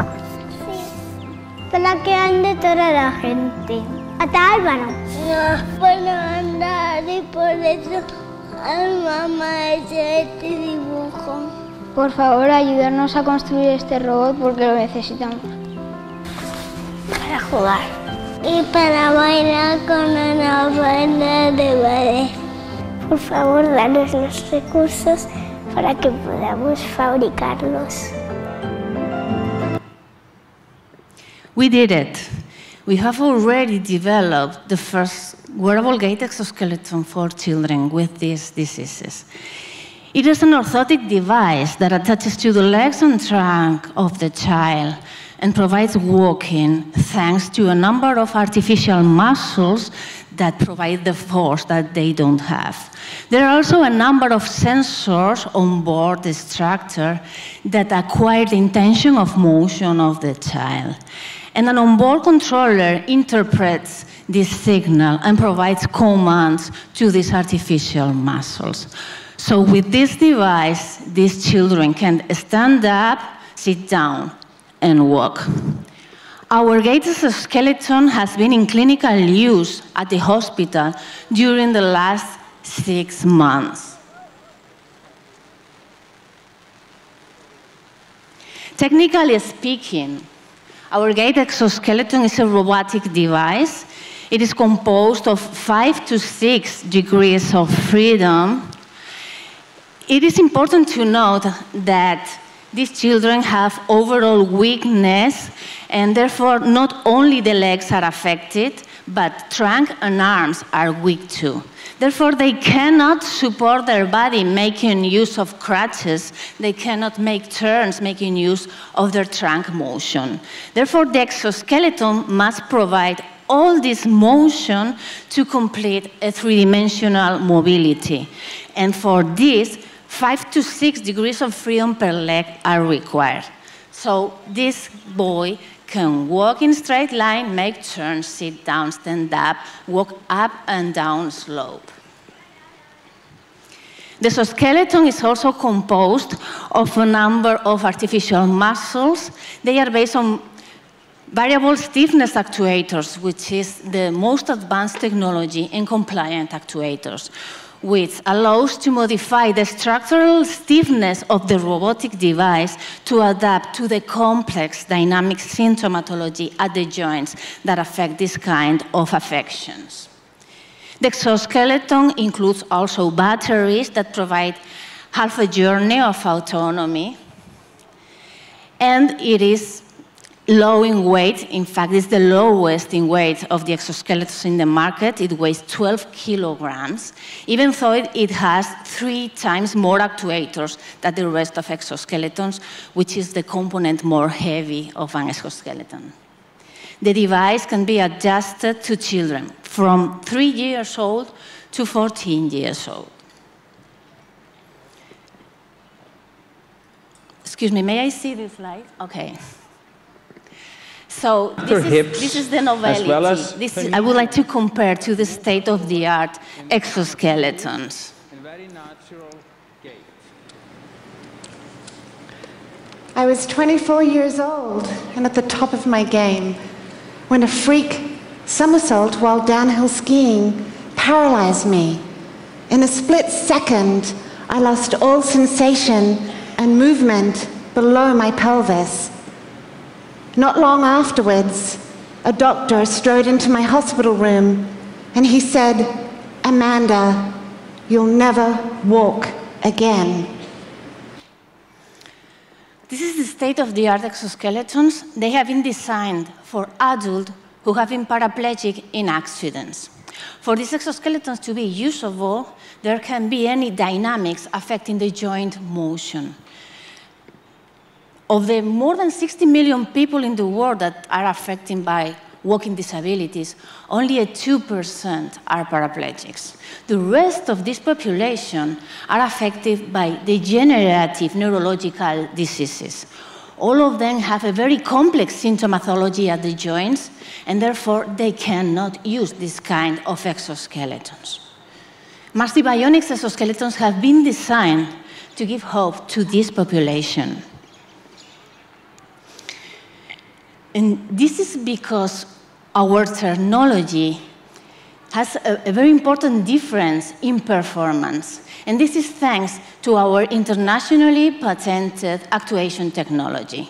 Sí. Para que ande toda la gente. ¿Hasta Álvaro? No puedo andar y por eso a mi mamá hice este dibujo. Por favor, ayudarnos a construir este robot porque lo necesitamos. Para jugar. Y para bailar con una banda de ballet. Por favor, danos los recursos para que podamos fabricarlos. We did it. We have already developed the first wearable gait exoskeleton for children with these diseases. It is an orthotic device that attaches to the legs and trunk of the child and provides walking thanks to a number of artificial muscles that provide the force that they don't have. There are also a number of sensors on board the structure that acquire the intention of motion of the child. And an onboard controller interprets this signal and provides commands to these artificial muscles. So with this device, these children can stand up, sit down, and walk. Our gait skeleton has been in clinical use at the hospital during the last 6 months. Technically speaking, our gait exoskeleton is a robotic device. It is composed of 5 to 6 degrees of freedom. It is important to note that these children have overall weakness, and therefore not only the legs are affected, but trunk and arms are weak too. Therefore, they cannot support their body making use of crutches. They cannot make turns making use of their trunk motion. Therefore, the exoskeleton must provide all this motion to complete a three-dimensional mobility. And for this, 5 to 6 degrees of freedom per leg are required. So this boy can walk in straight line, make turns, sit down, stand up, walk up and down slope. The exoskeleton is also composed of a number of artificial muscles. They are based on variable stiffness actuators, which is the most advanced technology in compliant actuators, which allows to modify the structural stiffness of the robotic device to adapt to the complex dynamic symptomatology at the joints that affect this kind of affections. The exoskeleton includes also batteries that provide half a journey of autonomy, and it is low in weight. In fact, it's the lowest in weight of the exoskeletons in the market. It weighs 12 kilograms, even though it has 3 times more actuators than the rest of exoskeletons, which is the component more heavy of an exoskeleton. The device can be adjusted to children from 3 years old to 14 years old. Excuse me, may I see this slide? Okay. So this is the novelty. As well as I would like to compare to the state-of-the-art exoskeletons. very natural gait. I was 24 years old and at the top of my game when a freak somersault while downhill skiing paralyzed me. In a split second, I lost all sensation and movement below my pelvis. Not long afterwards, a doctor strode into my hospital room and he said, "Amanda, you'll never walk again." This is the state-of-the-art exoskeletons. They have been designed for adults who have been paraplegic in accidents. For these exoskeletons to be usable, there can be any dynamics affecting the joint motion. Of the more than 60 million people in the world that are affected by walking disabilities, only 2% are paraplegics. The rest of this population are affected by degenerative neurological diseases. All of them have a very complex symptomatology at the joints, and therefore they cannot use this kind of exoskeletons. Marcy Bionics exoskeletons have been designed to give hope to this population. And this is because our technology has a very important difference in performance. And this is thanks to our internationally patented actuation technology.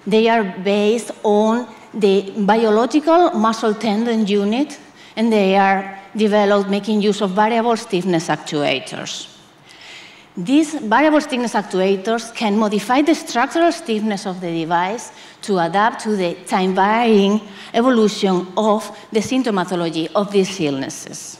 They are based on the biological muscle tendon unit, and they are developed making use of variable stiffness actuators. These variable stiffness actuators can modify the structural stiffness of the device to adapt to the time-varying evolution of the symptomatology of these illnesses.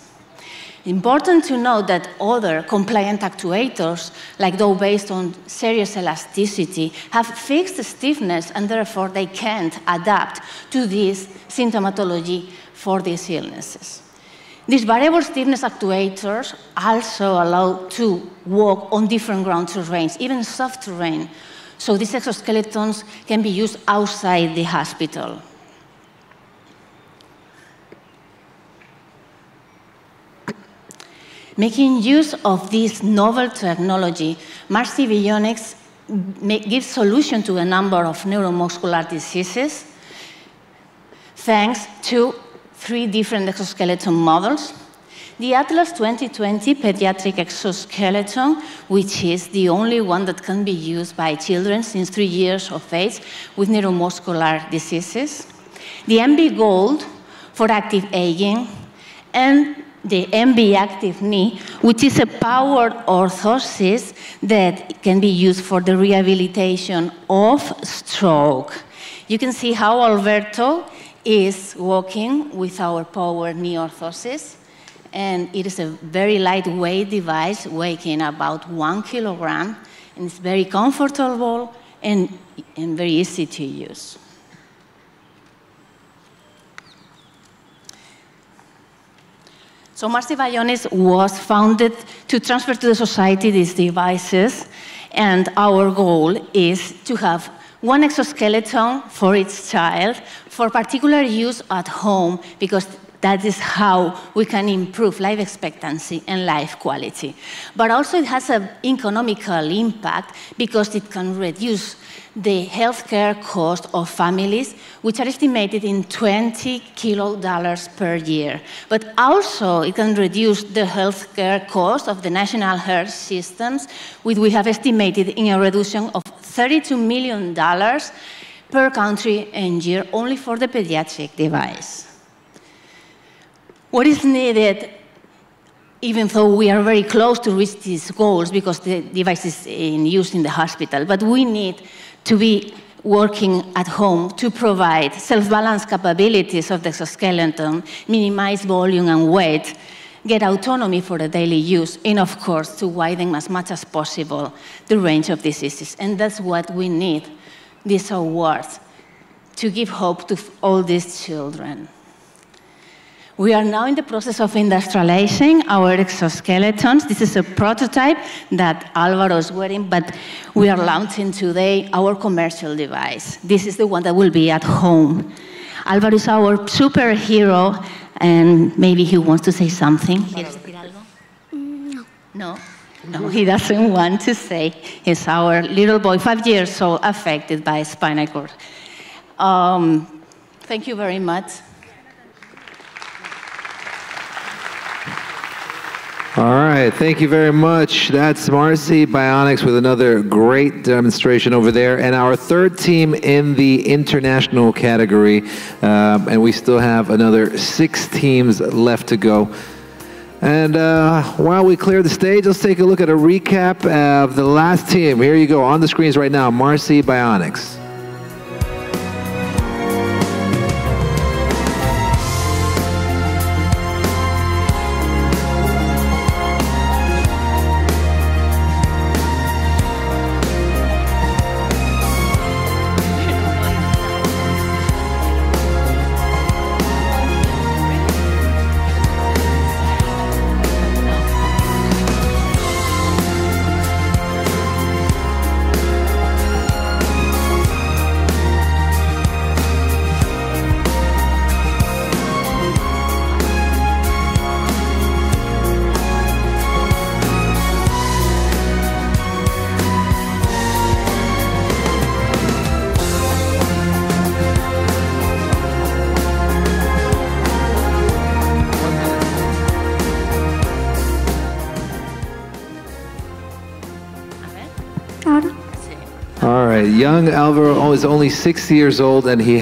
Important to note that other compliant actuators, like those based on series elasticity, have fixed stiffness, and therefore they can't adapt to this symptomatology for these illnesses. These variable stiffness actuators also allow to walk on different ground terrains, even soft terrain. So these exoskeletons can be used outside the hospital. Making use of this novel technology, Marcy Bionics gives solution to a number of neuromuscular diseases thanks to 3 different exoskeleton models. The Atlas 2020 pediatric exoskeleton, which is the only one that can be used by children since 3 years of age with neuromuscular diseases. The MB Gold for active aging, and the MB Active Knee, which is a powered orthosis that can be used for the rehabilitation of stroke. You can see how Alberto is walking with our powered knee orthosis, and it is a very lightweight device, weighing about 1 kilogram, and it's very comfortable and very easy to use. So Marcy Bionics was founded to transfer to the society these devices, and our goal is to have one exoskeleton for each child for particular use at home, because that is how we can improve life expectancy and life quality. But also it has an economical impact because it can reduce the healthcare cost of families, which are estimated in $20 kilo per year. But also it can reduce the healthcare cost of the national health systems, which we have estimated in a reduction of $32 million per country and year only for the pediatric device. What is needed, even though we are very close to reach these goals because the device is in use in the hospital, but we need to be working at home to provide self-balance capabilities of the exoskeleton, minimize volume and weight, get autonomy for the daily use, and of course, to widen as much as possible the range of diseases. And that's what we need, these awards, to give hope to all these children. We are now in the process of industrializing our exoskeletons. This is a prototype that Alvaro is wearing, but we are launching today our commercial device. This is the one that will be at home. Alvaro is our superhero, and maybe he wants to say something. No. No? No, he doesn't want to say. He's our little boy, 5 years old, affected by spinal cord. Thank you very much. All right, thank you very much. That's Marcy Bionics with another great demonstration over there. And our third team in the international category. And we still have another 6 teams left to go. And while we clear the stage, let's take a look at a recap of the last team. Here you go, on the screens right now, Marcy Bionics. Young Alvaro is only 6 years old, and he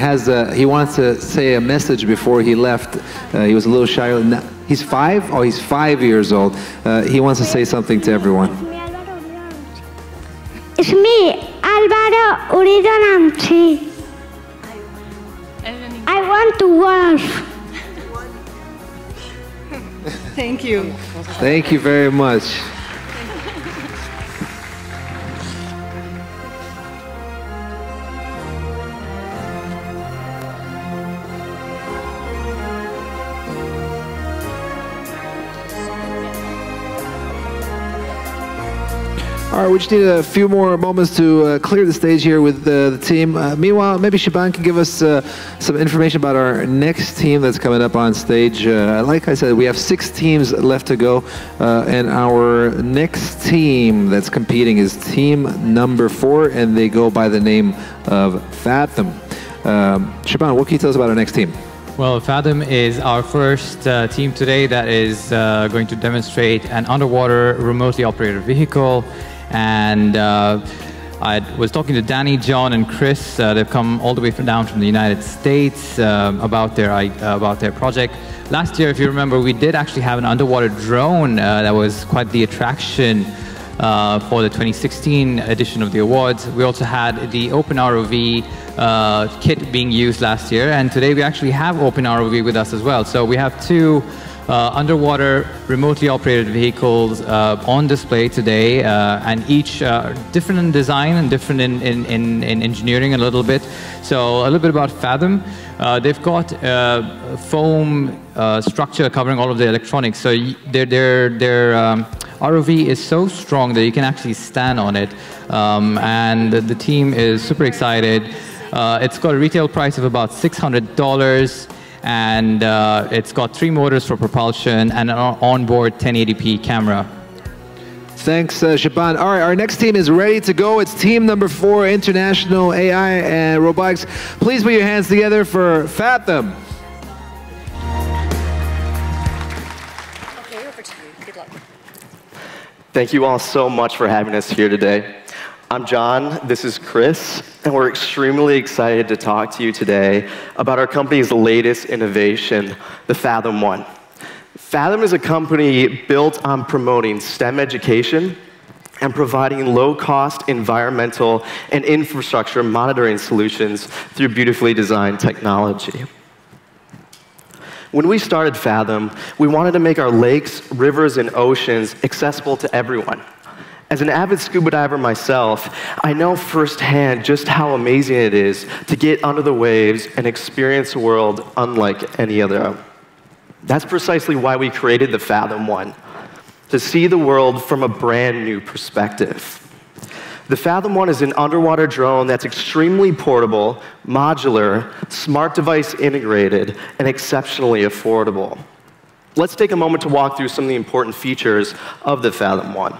wants to say a message before he left. He was a little shy. He's 5? Oh, he's 5 years old. He wants to say something to everyone. It's me, Alvaro Urido Namchi. I want to work. Thank you. Thank you very much. All right, we just need a few more moments to clear the stage here with the team. Meanwhile, maybe Shaban can give us some information about our next team that's coming up on stage. Like I said, we have 6 teams left to go, and our next team that's competing is team number 4, and they go by the name of Fathom. Shaban, what can you tell us about our next team? Well, Fathom is our first team today that is going to demonstrate an underwater remotely operated vehicle. And I was talking to Danny, John, and Chris. They've come all the way down from the United States about their project. Last year, if you remember, we did actually have an underwater drone that was quite the attraction for the 2016 edition of the awards. We also had the Open ROV kit being used last year, and today we actually have Open ROV with us as well. So we have 2 underwater remotely operated vehicles on display today, and each different in design and different in engineering a little bit. So a little bit about Fathom. They've got foam structure covering all of the electronics. So their ROV is so strong that you can actually stand on it. And the team is super excited. It's got a retail price of about $600. And it's got 3 motors for propulsion and an onboard 1080p camera. Thanks, Shaban. All right, our next team is ready to go. It's team number 4, International AI and Robotics. Please put your hands together for Fathom. Okay, over to you. Good luck. Thank you all so much for having us here today. I'm John, this is Chris, and we're extremely excited to talk to you today about our company's latest innovation, the Fathom One. Fathom is a company built on promoting STEM education and providing low-cost environmental and infrastructure monitoring solutions through beautifully designed technology. When we started Fathom, we wanted to make our lakes, rivers, and oceans accessible to everyone. As an avid scuba diver myself, I know firsthand just how amazing it is to get under the waves and experience a world unlike any other. That's precisely why we created the Fathom One, to see the world from a brand new perspective. The Fathom One is an underwater drone that's extremely portable, modular, smart device integrated, and exceptionally affordable. Let's take a moment to walk through some of the important features of the Fathom One.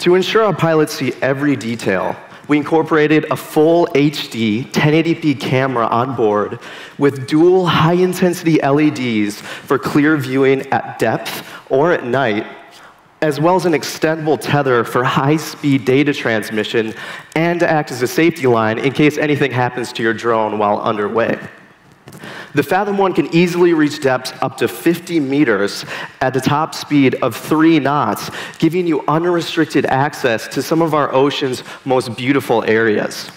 To ensure our pilots see every detail, we incorporated a full HD 1080p camera on board with dual high-intensity LEDs for clear viewing at depth or at night, as well as an extendable tether for high-speed data transmission and to act as a safety line in case anything happens to your drone while underway. The Fathom One can easily reach depths up to 50 meters at the top speed of 3 knots, giving you unrestricted access to some of our ocean's most beautiful areas.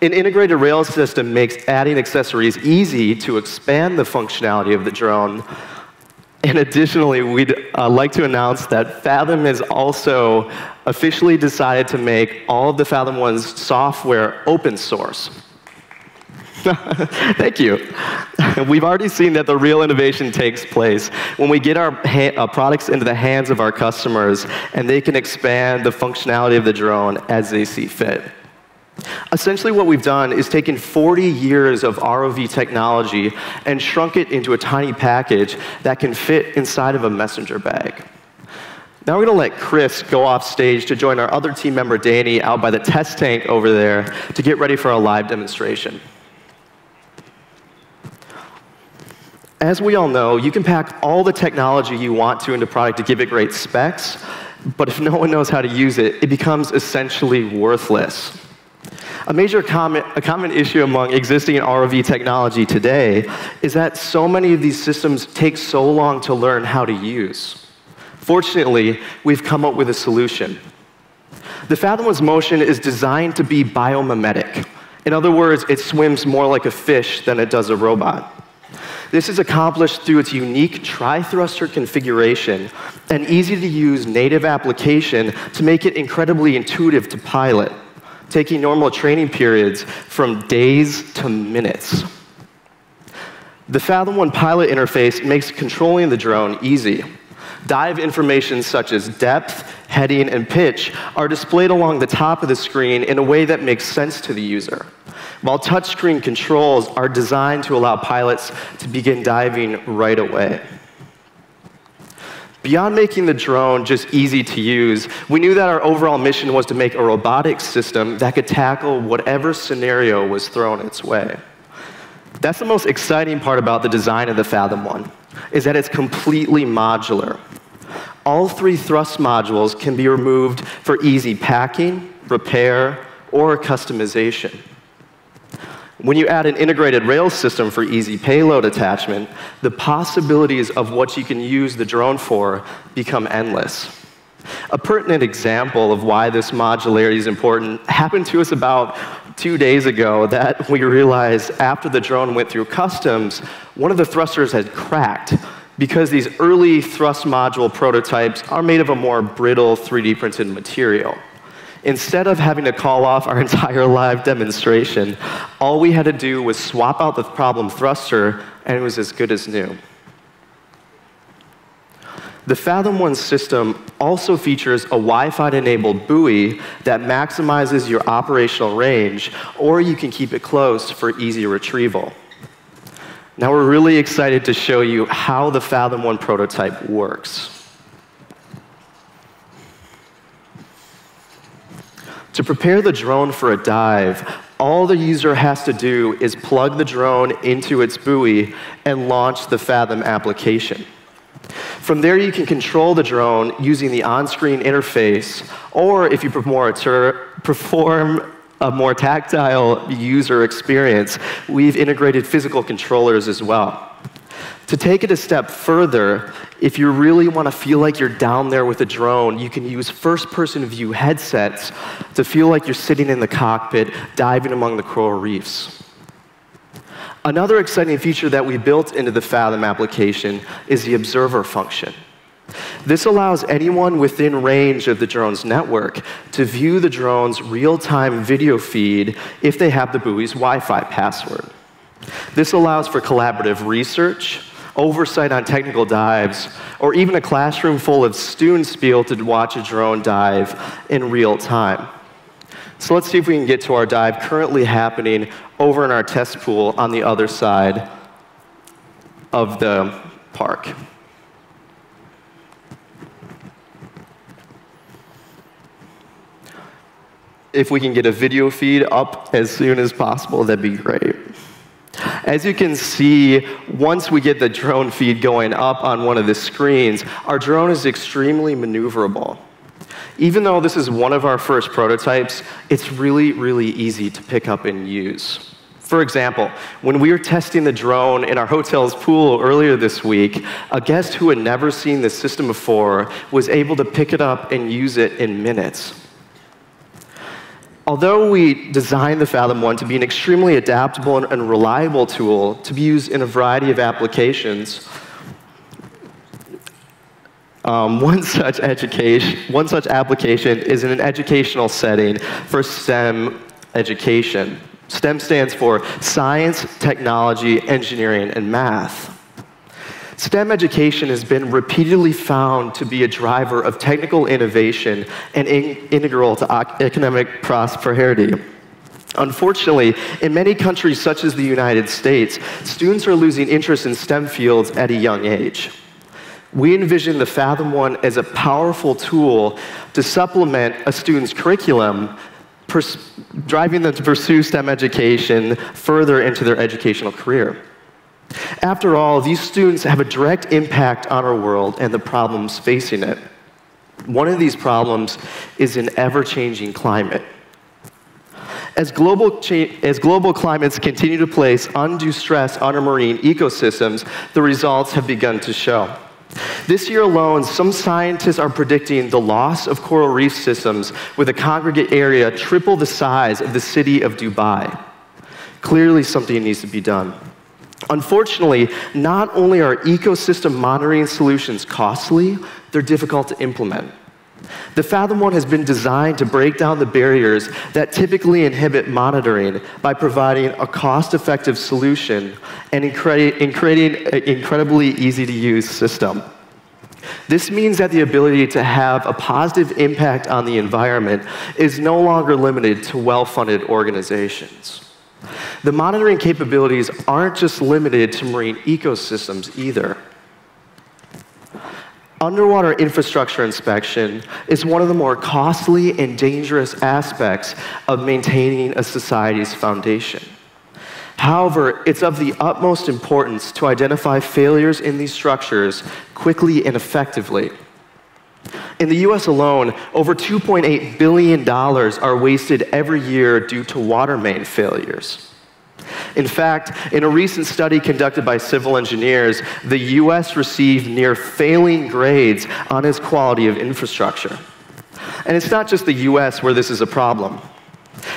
An integrated rail system makes adding accessories easy to expand the functionality of the drone. And additionally, we'd like to announce that Fathom has also officially decided to make all of the Fathom One's software open source. Thank you. We've already seen that the real innovation takes place when we get our products into the hands of our customers and they can expand the functionality of the drone as they see fit. Essentially what we've done is taken 40 years of ROV technology and shrunk it into a tiny package that can fit inside of a messenger bag. Now we're going to let Chris go off stage to join our other team member, Danny, out by the test tank over there to get ready for a live demonstration. As we all know, you can pack all the technology you want to into a product to give it great specs, but if no one knows how to use it, it becomes essentially worthless. A common issue among existing ROV technology today is that so many of these systems take so long to learn how to use. Fortunately, we've come up with a solution. The Fathom One's motion is designed to be biomimetic. In other words, it swims more like a fish than it does a robot. This is accomplished through its unique tri-thruster configuration and easy-to-use native application to make it incredibly intuitive to pilot, taking normal training periods from days to minutes. The Fathom One pilot interface makes controlling the drone easy. Dive information such as depth, heading, and pitch are displayed along the top of the screen in a way that makes sense to the user, while touchscreen controls are designed to allow pilots to begin diving right away. Beyond making the drone just easy to use, we knew that our overall mission was to make a robotics system that could tackle whatever scenario was thrown its way. That's the most exciting part about the design of the Fathom One, is that it's completely modular. All 3 thrust modules can be removed for easy packing, repair, or customization. When you add an integrated rail system for easy payload attachment, the possibilities of what you can use the drone for become endless. A pertinent example of why this modularity is important happened to us about 2 days ago that we realized after the drone went through customs, one of the thrusters had cracked because these early thrust module prototypes are made of a more brittle 3D printed material. Instead of having to call off our entire live demonstration, all we had to do was swap out the problem thruster, and it was as good as new. The Fathom One system also features a Wi-Fi-enabled buoy that maximizes your operational range, or you can keep it close for easy retrieval. Now we're really excited to show you how the Fathom One prototype works. To prepare the drone for a dive, all the user has to do is plug the drone into its buoy and launch the Fathom application. From there, you can control the drone using the on-screen interface, or if you perform a more tactile user experience, we've integrated physical controllers as well. To take it a step further, if you really want to feel like you're down there with a drone, you can use first-person view headsets to feel like you're sitting in the cockpit, diving among the coral reefs. Another exciting feature that we built into the Fathom application is the observer function. This allows anyone within range of the drone's network to view the drone's real-time video feed if they have the buoy's Wi-Fi password. This allows for collaborative research, oversight on technical dives, or even a classroom full of students to be able to watch a drone dive in real time. So let's see if we can get to our dive currently happening over in our test pool on the other side of the park. If we can get a video feed up as soon as possible, that'd be great. As you can see, once we get the drone feed going up on one of the screens, our drone is extremely maneuverable. Even though this is one of our first prototypes, it's really, really easy to pick up and use. For example, when we were testing the drone in our hotel's pool earlier this week, a guest who had never seen this system before was able to pick it up and use it in minutes. Although we designed the Fathom 1 to be an extremely adaptable and reliable tool to be used in a variety of applications, one such application is in an educational setting for STEM education. STEM stands for science, technology, engineering, and math. STEM education has been repeatedly found to be a driver of technical innovation and integral to economic prosperity. Unfortunately, in many countries such as the United States, students are losing interest in STEM fields at a young age. We envision the Fathom 1 as a powerful tool to supplement a student's curriculum, driving them to pursue STEM education further into their educational career. After all, these students have a direct impact on our world and the problems facing it. One of these problems is an ever-changing climate. As global climates continue to place undue stress on our marine ecosystems, the results have begun to show. This year alone, some scientists are predicting the loss of coral reef systems with a congregate area triple the size of the city of Dubai. Clearly, something needs to be done. Unfortunately, not only are ecosystem monitoring solutions costly, they're difficult to implement. The Fathom 1 has been designed to break down the barriers that typically inhibit monitoring by providing a cost-effective solution and in creating an incredibly easy-to-use system. This means that the ability to have a positive impact on the environment is no longer limited to well-funded organizations. The monitoring capabilities aren't just limited to marine ecosystems either. Underwater infrastructure inspection is one of the more costly and dangerous aspects of maintaining a society's foundation. However, it's of the utmost importance to identify failures in these structures quickly and effectively. In the US alone, over $2.8 billion are wasted every year due to water main failures. In fact, in a recent study conducted by civil engineers, the US received near failing grades on its quality of infrastructure. And it's not just the US where this is a problem.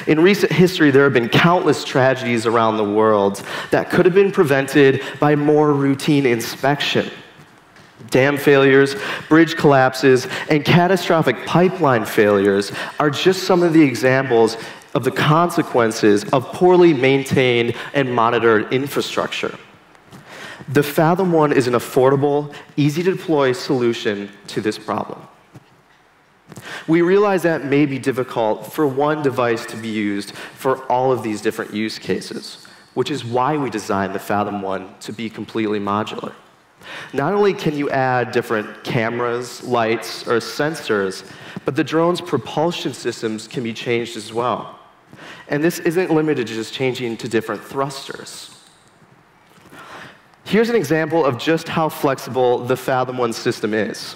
In recent history, there have been countless tragedies around the world that could have been prevented by more routine inspection. Dam failures, bridge collapses, and catastrophic pipeline failures are just some of the examples of the consequences of poorly maintained and monitored infrastructure. The Fathom 1 is an affordable, easy-to-deploy solution to this problem. We realize that it may be difficult for one device to be used for all of these different use cases, which is why we designed the Fathom 1 to be completely modular. Not only can you add different cameras, lights, or sensors, but the drone's propulsion systems can be changed as well. And this isn't limited to just changing to different thrusters. Here's an example of just how flexible the Fathom 1 system is.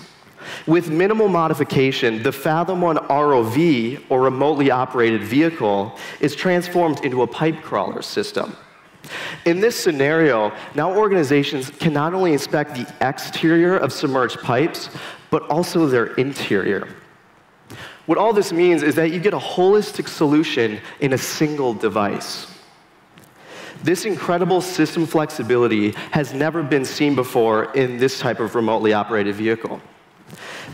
With minimal modification, the Fathom 1 ROV, or remotely operated vehicle, is transformed into a pipe crawler system. In this scenario, now organizations can not only inspect the exterior of submerged pipes, but also their interior. What all this means is that you get a holistic solution in a single device. This incredible system flexibility has never been seen before in this type of remotely operated vehicle.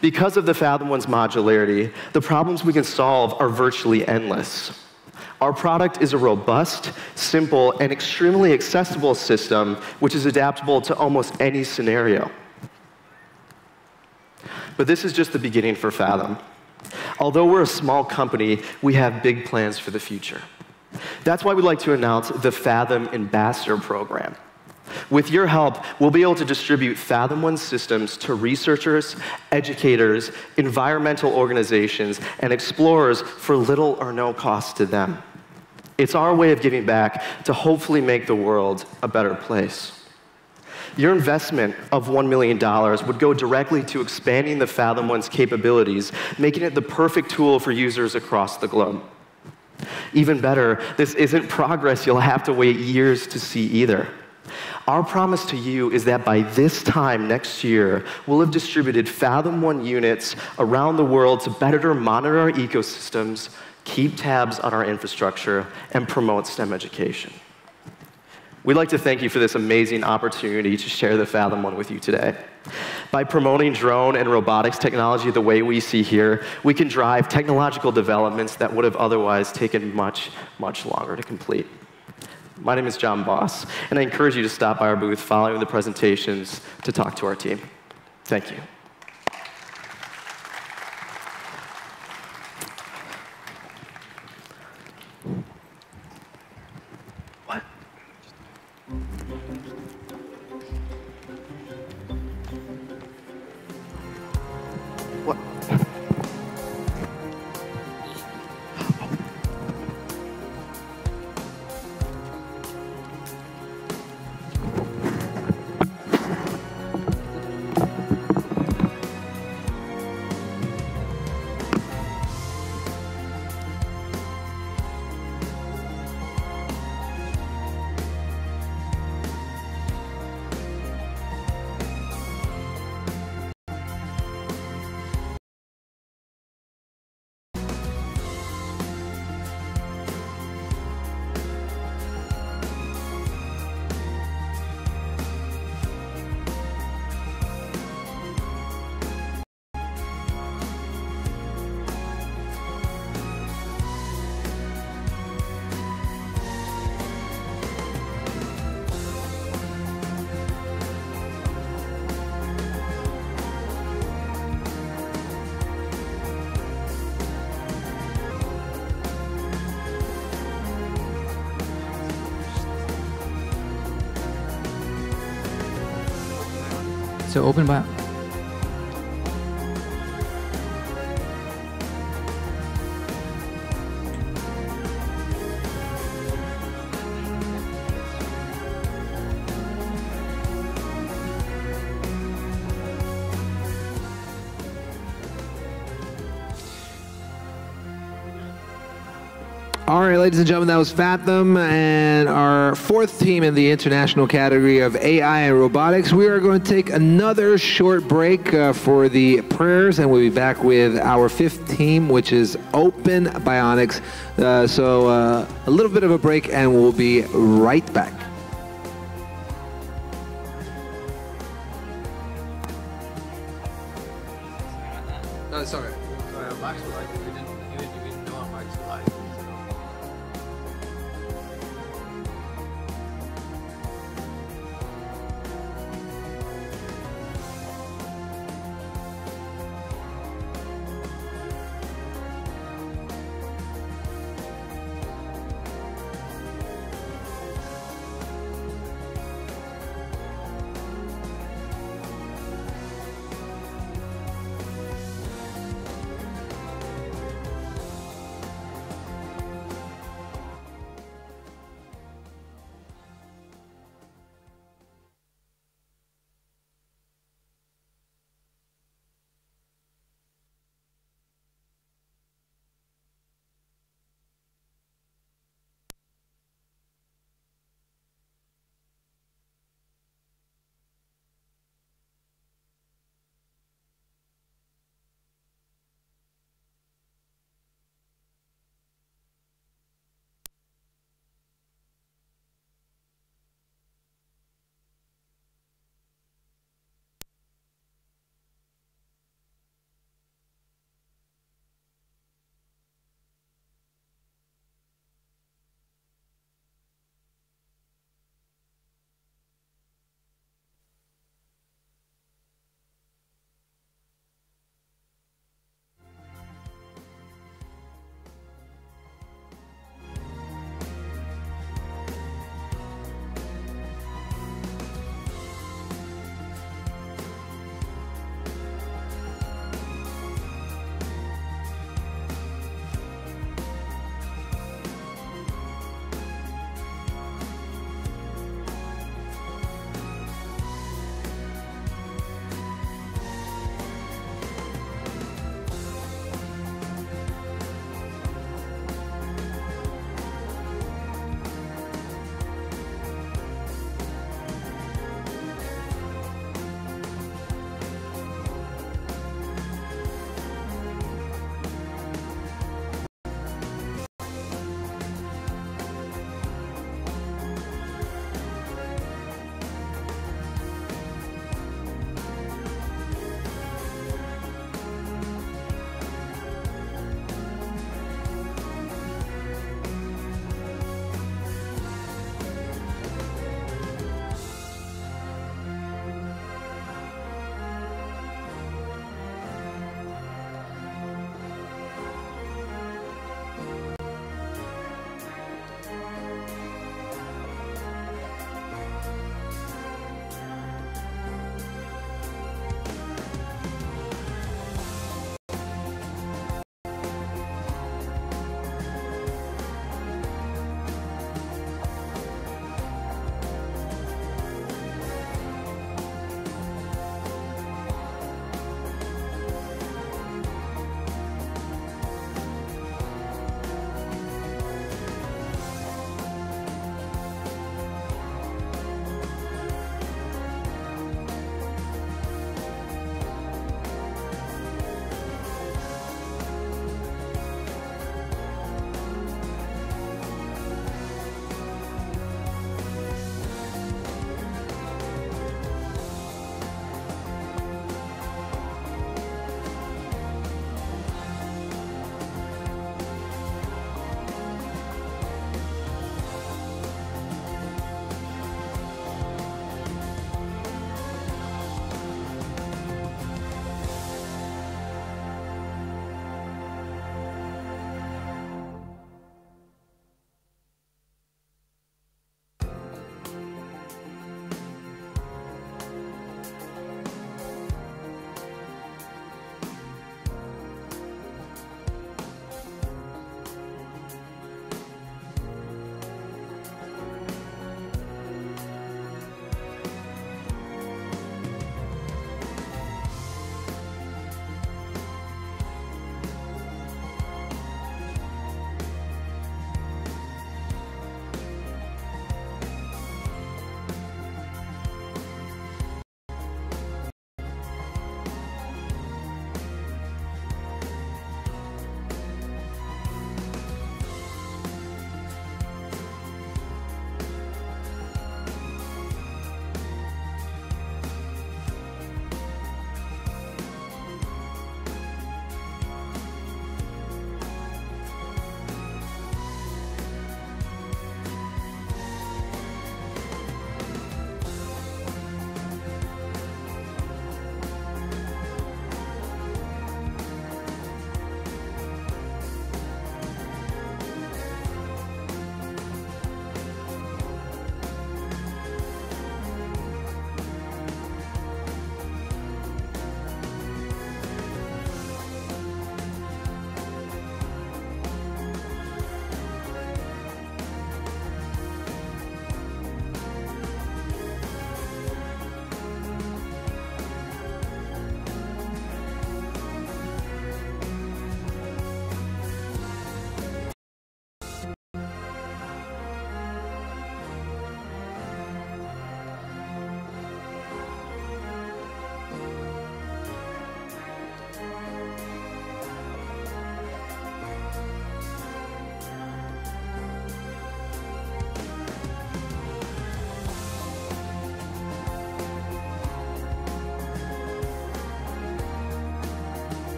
Because of the Fathom 1's modularity, the problems we can solve are virtually endless. Our product is a robust, simple, and extremely accessible system which is adaptable to almost any scenario. But this is just the beginning for Fathom. Although we're a small company, we have big plans for the future. That's why we'd like to announce the Fathom Ambassador Program. With your help, we'll be able to distribute Fathom One systems to researchers, educators, environmental organizations, and explorers for little or no cost to them. It's our way of giving back to hopefully make the world a better place. Your investment of $1 million would go directly to expanding the Fathom One's capabilities, making it the perfect tool for users across the globe. Even better, this isn't progress you'll have to wait years to see either. Our promise to you is that by this time next year, we'll have distributed Fathom One units around the world to better monitor our ecosystems, keep tabs on our infrastructure, and promote STEM education. We'd like to thank you for this amazing opportunity to share the Fathom One with you today. By promoting drone and robotics technology the way we see here, we can drive technological developments that would have otherwise taken much, much longer to complete. My name is John Boss, and I encourage you to stop by our booth following the presentations to talk to our team. Thank you. What? What? So open by. All right, ladies and gentlemen, that was Fathom and our fourth team in the international category of AI and robotics. We are going to take another short break for the prayers, and we'll be back with our fifth team, which is Open Bionics. So a little bit of a break, and we'll be right back. No, sorry. Sorry, our backs were like, we didn't.